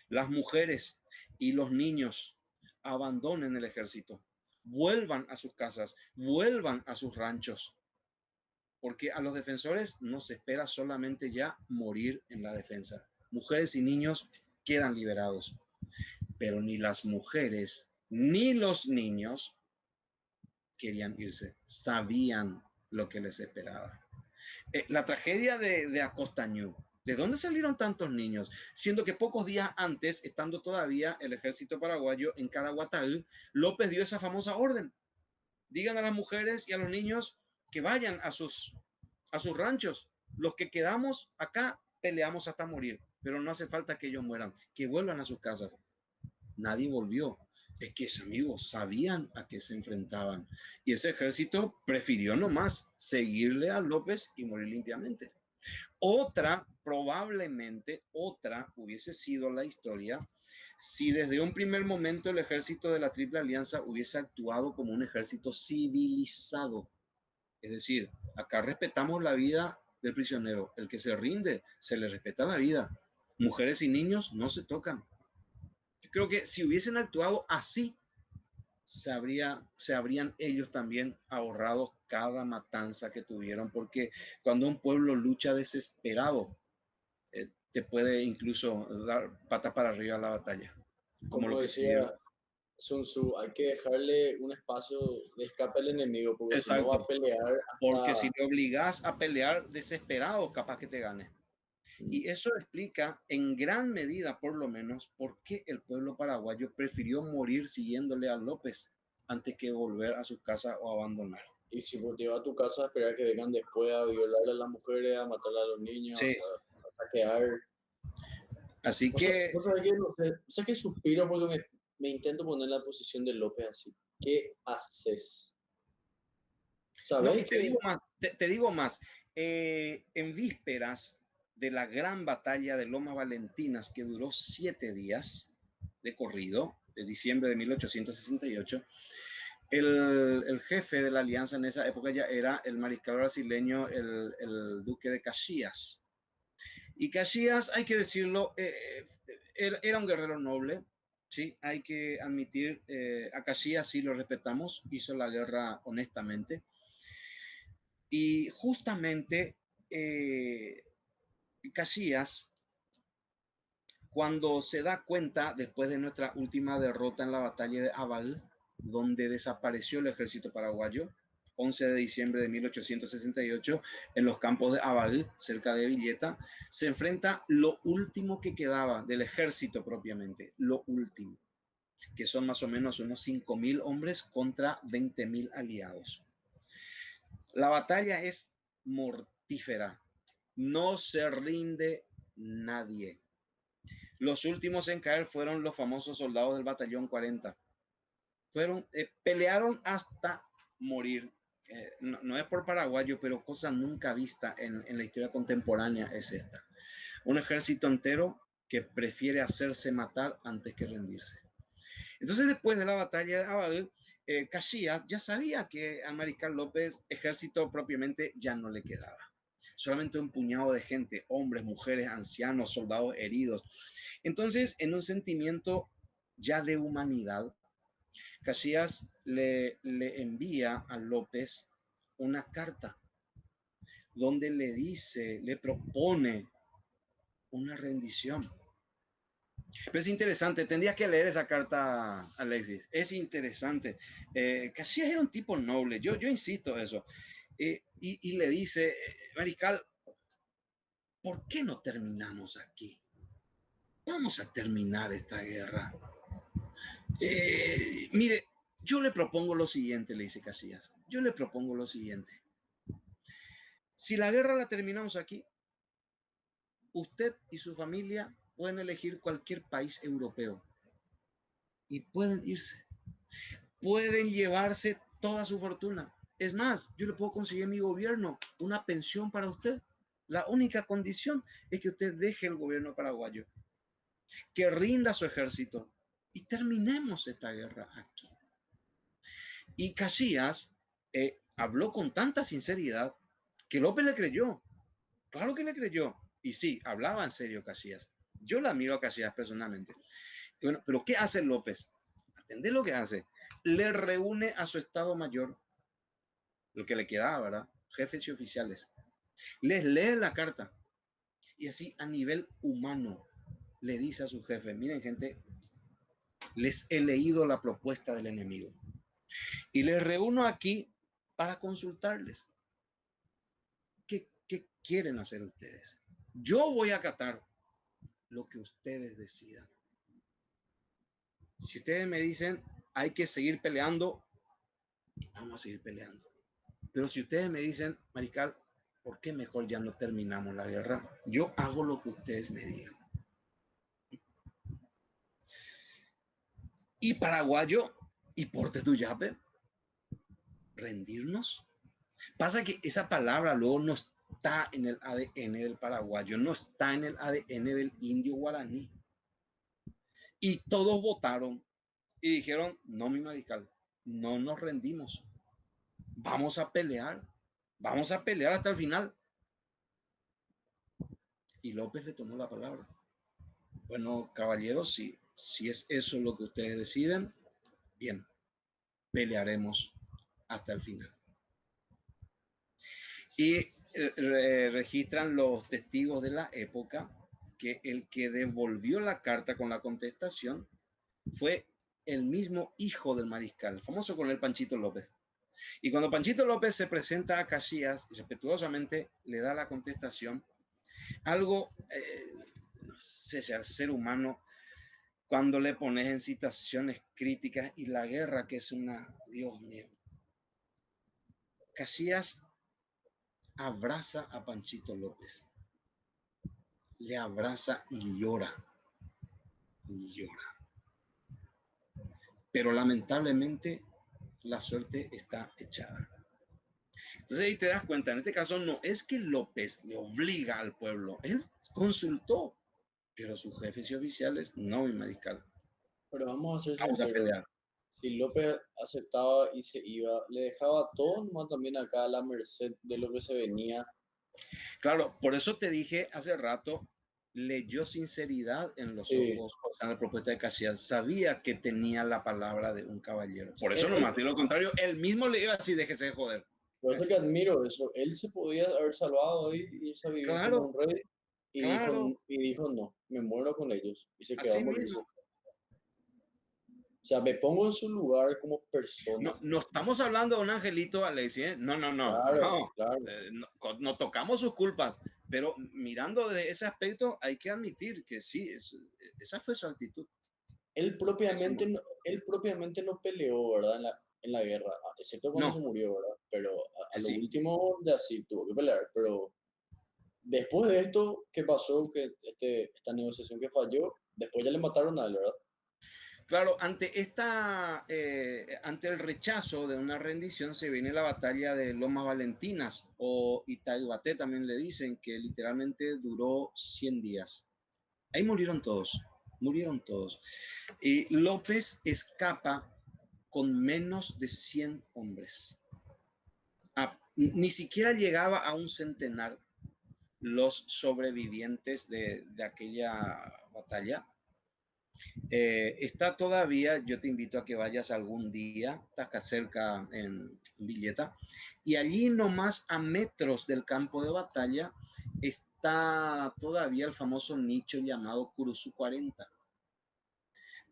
Las mujeres y los niños abandonen el ejército, vuelvan a sus casas, vuelvan a sus ranchos, porque a los defensores no se espera solamente ya morir en la defensa. Mujeres y niños quedan liberados, pero ni las mujeres ni los niños querían irse, sabían lo que les esperaba. La tragedia de Acostañú. ¿De dónde salieron tantos niños? Siendo que pocos días antes, estando todavía el ejército paraguayo en Caraguatá, López dio esa famosa orden. Digan a las mujeres y a los niños que vayan a sus ranchos. Los que quedamos acá peleamos hasta morir, pero no hace falta que ellos mueran, que vuelvan a sus casas. Nadie volvió. Es que esos amigos sabían a qué se enfrentaban. Y ese ejército prefirió nomás seguirle a López y morir limpiamente. Otra, probablemente, otra hubiese sido la historia si desde un primer momento el ejército de la Triple Alianza hubiese actuado como un ejército civilizado. Es decir, acá respetamos la vida del prisionero. El que se rinde, se le respeta la vida. Mujeres y niños no se tocan. Yo creo que si hubiesen actuado así, se habrían ellos también ahorrado cada matanza que tuvieron, porque cuando un pueblo lucha desesperado, te puede incluso dar patas para arriba a la batalla, como lo Como que se dieron. decía Sun Tzu, hay que dejarle un espacio de escape al enemigo, porque si no va a Exacto, pelear porque si hasta... le obligás a pelear desesperado, capaz que te gane. Y eso explica en gran medida, por lo menos, por qué el pueblo paraguayo prefirió morir siguiéndole a López antes que volver a su casa o abandonar. Y si vos te vas a tu casa a esperar que vengan después a violar a las mujeres, a matar a los niños, Sí, a saquear. así O sea, que, vos sabés que, no sé, o sea, que suspiro porque me intento poner en la posición de López así. ¿Qué haces? no, ¿Sabés y te que digo más, te digo más, en vísperas de la gran batalla de Lomas Valentinas, que duró 7 días de corrido, de diciembre de 1868, el jefe de la alianza en esa época ya era el mariscal brasileño, el duque de Caxias. Y Caxias, hay que decirlo, era un guerrero noble, sí, hay que admitir, a Caxias sí lo respetamos, hizo la guerra honestamente. Y justamente eh, Caxias, cuando se da cuenta, después de nuestra última derrota en la batalla de Abal, donde desapareció el ejército paraguayo, 11 de diciembre de 1868, en los campos de Abal, cerca de Villeta, se enfrenta lo último que quedaba del ejército propiamente, lo último, que son más o menos unos 5.000 hombres contra 20.000 aliados. La batalla es mortífera, no se rinde nadie. Los últimos en caer fueron los famosos soldados del batallón 40. Pelearon hasta morir. No es por paraguayo, pero cosa nunca vista en la historia contemporánea es esta. Un ejército entero que prefiere hacerse matar antes que rendirse. Entonces, después de la batalla de Abal, Caxias ya sabía que al mariscal López ejército propiamente ya no le quedaba. Solamente un puñado de gente, hombres, mujeres, ancianos, soldados heridos. Entonces, en un sentimiento ya de humanidad, Caxias le envía a López una carta donde le dice, le propone una rendición. Pero es interesante, tendrías que leer esa carta, Alexis. Es interesante. Caxias era un tipo noble, yo insisto eso. Y le dice, Mariscal, ¿por qué no terminamos aquí? Vamos a terminar esta guerra. Mire, Yo le propongo lo siguiente, le dice Casillas. Yo le propongo lo siguiente. Si la guerra la terminamos aquí, usted y su familia pueden elegir cualquier país europeo y pueden irse. Pueden llevarse toda su fortuna. Es más, yo le puedo conseguir en mi gobierno una pensión para usted. La única condición es que usted deje el gobierno paraguayo, que rinda su ejército y terminemos esta guerra aquí. Y Casillas habló con tanta sinceridad que López le creyó. Claro que le creyó. Y sí, hablaba en serio Casillas. Yo la admiro a Casillas personalmente. Bueno, pero ¿qué hace López? Atendé lo que hace. Le reúne a su Estado Mayor, lo que le quedaba, ¿verdad? Jefes y oficiales. Les lee la carta. Y así a nivel humano le dice a su jefe, miren gente, les he leído la propuesta del enemigo. Y les reúno aquí para consultarles. ¿Qué quieren hacer ustedes? Yo voy a acatar lo que ustedes decidan. Si ustedes me dicen hay que seguir peleando, vamos a seguir peleando. Pero si ustedes me dicen, Mariscal, ¿por qué mejor ya no terminamos la guerra? Yo hago lo que ustedes me digan. Y paraguayo, y porte tu yape, rendirnos. Pasa que esa palabra luego no está en el ADN del paraguayo, no está en el ADN del indio guaraní. Y todos votaron y dijeron, no, mi mariscal, no nos rendimos, vamos a pelear hasta el final. Y López le tomó la palabra. Bueno, caballeros, si es eso lo que ustedes deciden, bien, pelearemos hasta el final. Y registran los testigos de la época que el que devolvió la carta con la contestación fue el mismo hijo del mariscal, famoso con el Panchito López. Y cuando Panchito López se presenta a Casillas, respetuosamente le da la contestación, algo, no sé si al ser humano, cuando le pones en situaciones críticas y la guerra que es una, Dios mío. Casillas abraza a Panchito López, le abraza y llora, pero lamentablemente la suerte está echada. Entonces ahí te das cuenta, en este caso no es que López le obliga al pueblo, él consultó, pero sus jefes y oficiales no, mi mariscal. Pero vamos a ser Vamos a sinceros, pelear. si López aceptaba y se iba, le dejaba todo nomás también acá a la merced de lo que se venía. Claro, por eso te dije hace rato, leyó sinceridad en los Sí. ojos en la propuesta de Casillas, sabía que tenía la palabra de un caballero. Por eso Él, nomás, de lo contrario, él mismo le iba así, déjese de joder. por eso que admiro eso. Él se podía haber salvado ahí, irse a vivir como Claro, un rey claro, y dijo no, me muero con ellos y se quedó a así morirse. mismo. O sea, me pongo en su lugar como persona. No, no estamos hablando de un angelito Alexis, ¿eh? No, no, no, Claro, no. claro. No, no tocamos sus culpas, pero mirando de ese aspecto hay que admitir que sí, esa fue su actitud. Pésimo. Él propiamente no peleó, ¿verdad? En la guerra, excepto cuando se No, murió, ¿verdad? Pero a lo sí. último ya sí tuvo que pelear. Pero después de esto, ¿qué pasó? Que esta negociación que falló, después ya le mataron a él, ¿verdad? Claro, ante el rechazo de una rendición se viene la batalla de Lomas Valentinas o Itaiguaté también le dicen, que literalmente duró 100 días. Ahí murieron todos. Y López escapa con menos de 100 hombres. Ni siquiera llegaba a un centenar los sobrevivientes de aquella batalla. Está todavía, yo te invito a que vayas algún día, está acá cerca en Villeta, y allí nomás a metros del campo de batalla está todavía el famoso nicho llamado Curuzú 40.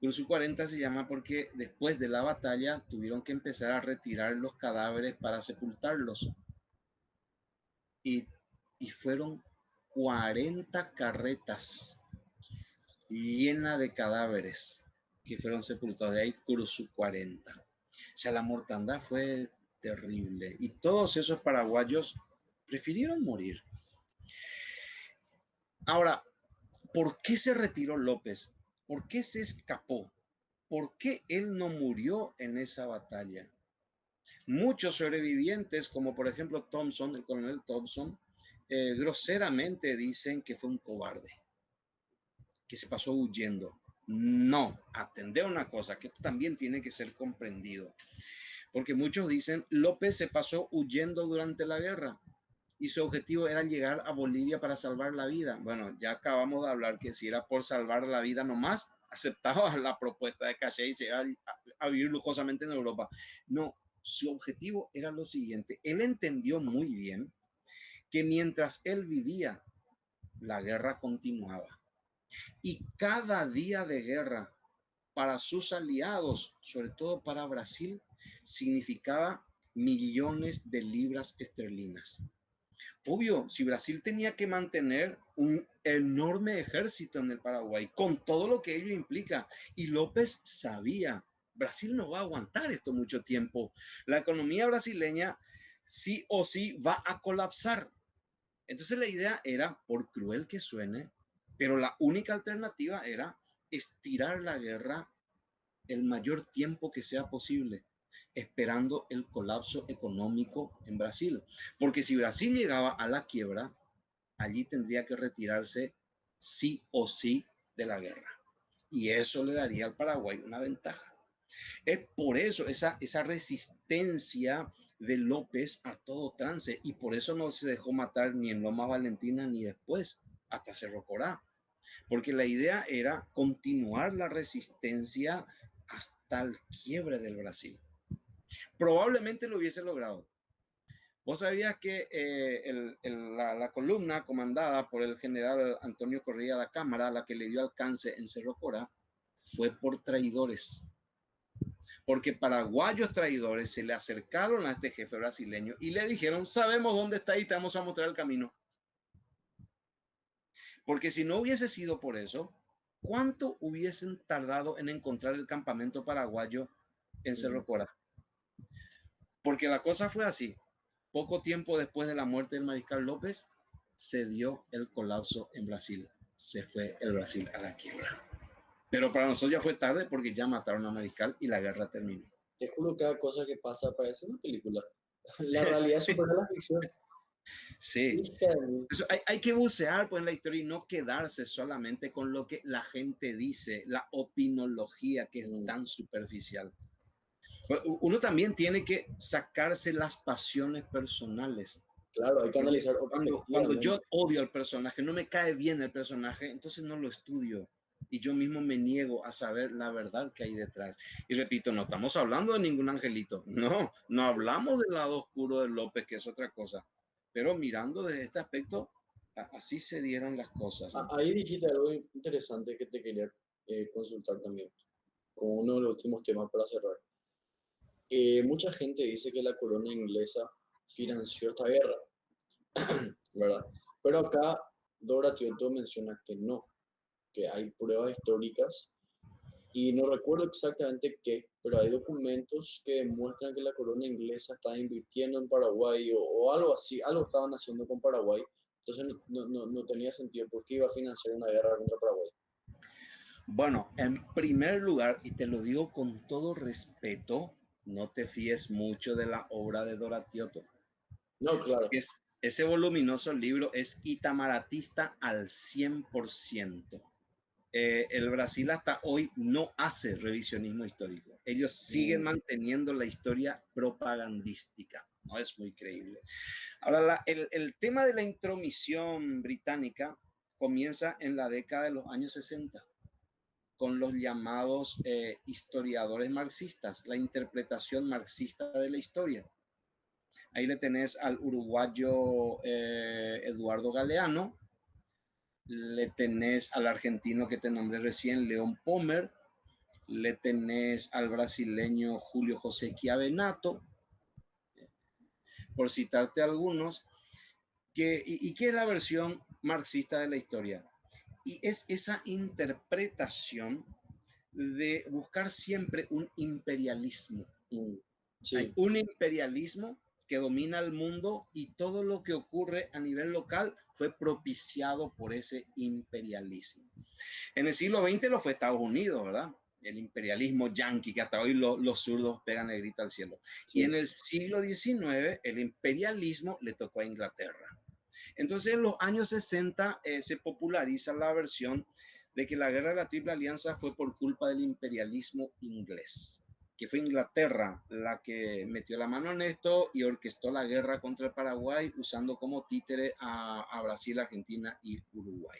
Curuzú 40 se llama porque después de la batalla tuvieron que empezar a retirar los cadáveres para sepultarlos. Y, y fueron 40 carretas llenas de cadáveres que fueron sepultados. De ahí Curuzú 40. O sea, la mortandad fue terrible y todos esos paraguayos prefirieron morir. Ahora, ¿por qué se retiró López? ¿Por qué se escapó? ¿Por qué él no murió en esa batalla? Muchos sobrevivientes, como por ejemplo Thompson, el coronel Thompson, groseramente dicen que fue un cobarde, que se pasó huyendo. No, atender una cosa que también tiene que ser comprendido. Porque muchos dicen, López se pasó huyendo durante la guerra y su objetivo era llegar a Bolivia para salvar la vida. Bueno, ya acabamos de hablar que si era por salvar la vida nomás, aceptaba la propuesta de Caché y se iba a vivir lujosamente en Europa. No, su objetivo era lo siguiente. Él entendió muy bien que mientras él vivía, la guerra continuaba. Y cada día de guerra para sus aliados, sobre todo para Brasil, significaba millones de libras esterlinas. Obvio, si Brasil tenía que mantener un enorme ejército en el Paraguay, con todo lo que ello implica, y López sabía, Brasil no va a aguantar esto mucho tiempo. La economía brasileña sí o sí va a colapsar. Entonces la idea era, por cruel que suene, pero la única alternativa era estirar la guerra el mayor tiempo que sea posible, esperando el colapso económico en Brasil. Porque si Brasil llegaba a la quiebra, allí tendría que retirarse sí o sí de la guerra. Y eso le daría al Paraguay una ventaja. Es por eso esa resistencia de López a todo trance, y por eso no se dejó matar ni en Loma Valentina ni después, hasta Cerro Corá, porque la idea era continuar la resistencia hasta el quiebre del Brasil. Probablemente lo hubiese logrado. Vos sabías que la columna comandada por el general Antonio Correa da Cámara, la que le dio alcance en Cerro Corá, fue por traidores. Porque paraguayos traidores se le acercaron a este jefe brasileño y le dijeron, sabemos dónde está y te vamos a mostrar el camino. Porque si no hubiese sido por eso, ¿cuánto hubiesen tardado en encontrar el campamento paraguayo en Cerro Corá? Porque la cosa fue así. Poco tiempo después de la muerte del mariscal López, se dio el colapso en Brasil. Se fue el Brasil a la quiebra. Pero para nosotros ya fue tarde porque ya mataron a mariscal y la guerra terminó. Te juro que cada cosa que pasa parece una película. La realidad supera la ficción. Sí. Eso hay que bucear pues, en la historia y no quedarse solamente con lo que la gente dice, la opinología que es tan superficial. Uno también tiene que sacarse las pasiones personales. Claro, hay que Porque analizar cuando yo objetivamente. odio al personaje, no me cae bien el personaje, entonces no lo estudio. Y yo mismo me niego a saber la verdad que hay detrás. Y repito, no estamos hablando de ningún angelito. No, no hablamos del lado oscuro de López, que es otra cosa. Pero mirando desde este aspecto, así se dieron las cosas, ¿no? Ahí dijiste algo interesante que te quería consultar también, como uno de los últimos temas para cerrar. Mucha gente dice que la corona inglesa financió esta guerra, ¿verdad? Pero acá Dora Tiotto menciona que no, que hay pruebas históricas y no recuerdo exactamente qué, pero hay documentos que demuestran que la corona inglesa estaba invirtiendo en Paraguay o algo así, algo estaban haciendo con Paraguay. Entonces no tenía sentido por qué iba a financiar una guerra contra Paraguay. Bueno, en primer lugar, y te lo digo con todo respeto, no te fíes mucho de la obra de Dora Tiotto. No, claro. Ese voluminoso libro es itamaratista al 100%. El Brasil hasta hoy no hace revisionismo histórico. Ellos siguen manteniendo la historia propagandística. No es muy creíble. Ahora, el tema de la intromisión británica comienza en la década de los años 60 con los llamados historiadores marxistas, la interpretación marxista de la historia. Ahí le tenés al uruguayo Eduardo Galeano, le tenés al argentino que te nombré recién, León Pomer, le tenés al brasileño Julio José Chiavenato, por citarte algunos, que es la versión marxista de la historia. Y es esa interpretación de buscar siempre un imperialismo. Mm, Hay sí, un imperialismo que domina el mundo y todo lo que ocurre a nivel local fue propiciado por ese imperialismo. En el siglo XX lo fue Estados Unidos, ¿verdad? El imperialismo yanqui, que hasta hoy los zurdos pegan el grito al cielo. Y en sí. el siglo XIX el imperialismo le tocó a Inglaterra. Entonces en los años 60 se populariza la versión de que la guerra de la Triple Alianza fue por culpa del imperialismo inglés, que fue Inglaterra la que metió la mano en esto y orquestó la guerra contra el Paraguay usando como títere a Brasil, Argentina y Uruguay.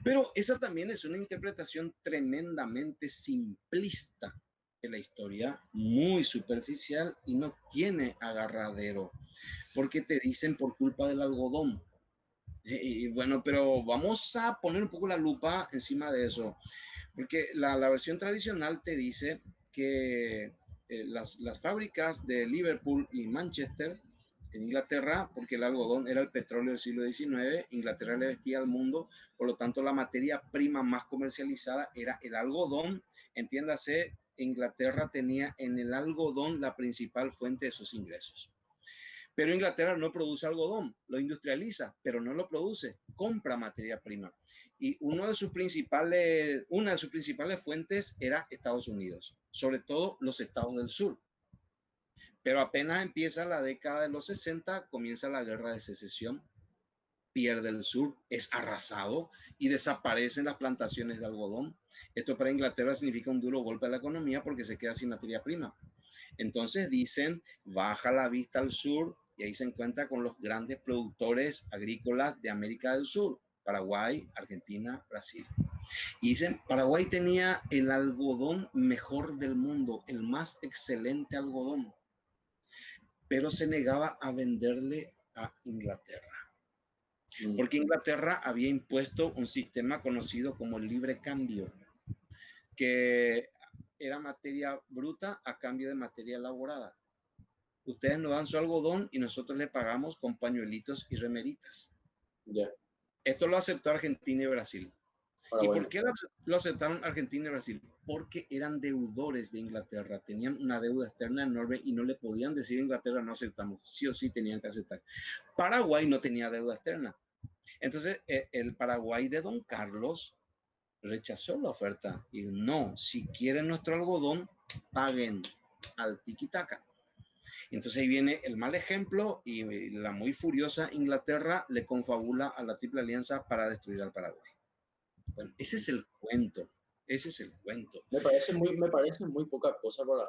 Pero esa también es una interpretación tremendamente simplista de la historia, muy superficial y no tiene agarradero, porque te dicen por culpa del algodón. Y bueno, pero vamos a poner un poco la lupa encima de eso, porque la versión tradicional te dice que las fábricas de Liverpool y Manchester en Inglaterra, porque el algodón era el petróleo del siglo XIX, Inglaterra le vestía al mundo, por lo tanto la materia prima más comercializada era el algodón, entiéndase, Inglaterra tenía en el algodón la principal fuente de sus ingresos. Pero Inglaterra no produce algodón, lo industrializa, pero no lo produce, compra materia prima. Y una de sus principales fuentes era Estados Unidos, sobre todo los estados del sur. Pero apenas empieza la década de los 60, comienza la guerra de secesión, pierde el sur, es arrasado y desaparecen las plantaciones de algodón. Esto para Inglaterra significa un duro golpe a la economía porque se queda sin materia prima. Entonces dicen, baja la vista al sur y ahí se encuentra con los grandes productores agrícolas de América del Sur, Paraguay, Argentina, Brasil. Y dicen, Paraguay tenía el algodón mejor del mundo, el más excelente algodón, pero se negaba a venderle a Inglaterra, Mm, porque Inglaterra había impuesto un sistema conocido como el libre cambio, que era materia bruta a cambio de materia elaborada. Ustedes nos dan su algodón y nosotros le pagamos con pañuelitos y remeritas. ya. Esto lo aceptó Argentina y Brasil. ¿Y Paraguay por no. qué lo aceptaron Argentina y Brasil? Porque eran deudores de Inglaterra, tenían una deuda externa enorme y no le podían decir a Inglaterra no aceptamos, sí o sí tenían que aceptar. Paraguay no tenía deuda externa. Entonces el Paraguay de Don Carlos rechazó la oferta y no, si quieren nuestro algodón, paguen al tiquitaca. Entonces ahí viene el mal ejemplo y la muy furiosa Inglaterra le confabula a la Triple Alianza para destruir al Paraguay. Bueno, ese es el cuento, ese es el cuento. Me parece muy poca cosa para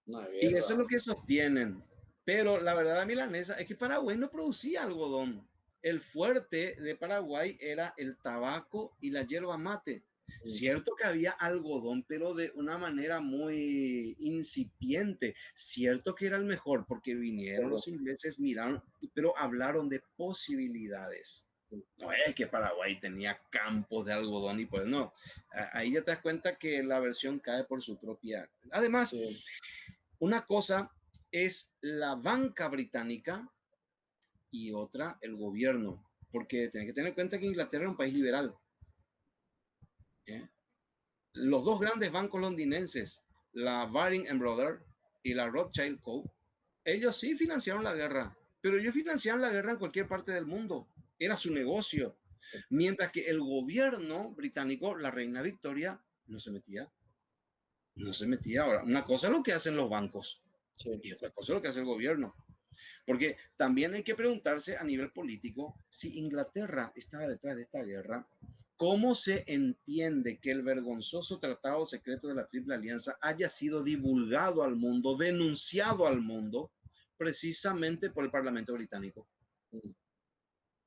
una Y eso es guerra. lo que sostienen. Pero la verdad, la milanesa es que Paraguay no producía algodón. El fuerte de Paraguay era el tabaco y la yerba mate. Mm, Cierto que había algodón, pero de una manera muy incipiente. Cierto que era el mejor porque vinieron claro. los ingleses, miraron, pero hablaron de posibilidades. Mm, No es que Paraguay tenía campos de algodón y pues no. Ahí ya te das cuenta que la versión cae por su propia. Además, sí, una cosa es la banca británica y otra el gobierno, porque tienen que tener en cuenta que Inglaterra es un país liberal. ¿Eh? Los dos grandes bancos londinenses, la Baring Brothers y la Rothschild Co., ellos sí financiaron la guerra, pero ellos financiaron la guerra en cualquier parte del mundo. Era su negocio. Mientras que el gobierno británico, la reina Victoria, no se metía. No se metía. Ahora, una cosa es lo que hacen los bancos sí. y otra cosa es lo que hace el gobierno. Porque también hay que preguntarse a nivel político si Inglaterra estaba detrás de esta guerra, ¿cómo se entiende que el vergonzoso tratado secreto de la Triple Alianza haya sido divulgado al mundo, denunciado al mundo, precisamente por el Parlamento británico? Mm,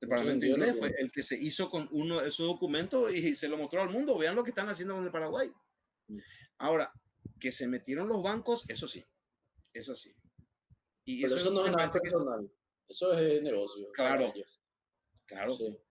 El mucho Parlamento sentido no inglés fue tiene. el que se hizo con uno de esos documentos y se lo mostró al mundo. Vean lo que están haciendo con el Paraguay. Mm. Ahora, que se metieron los bancos, eso sí, eso sí. Y Pero eso eso no es me nada parece que es personal. Eso es negocio para claro, ellos. claro. Sí.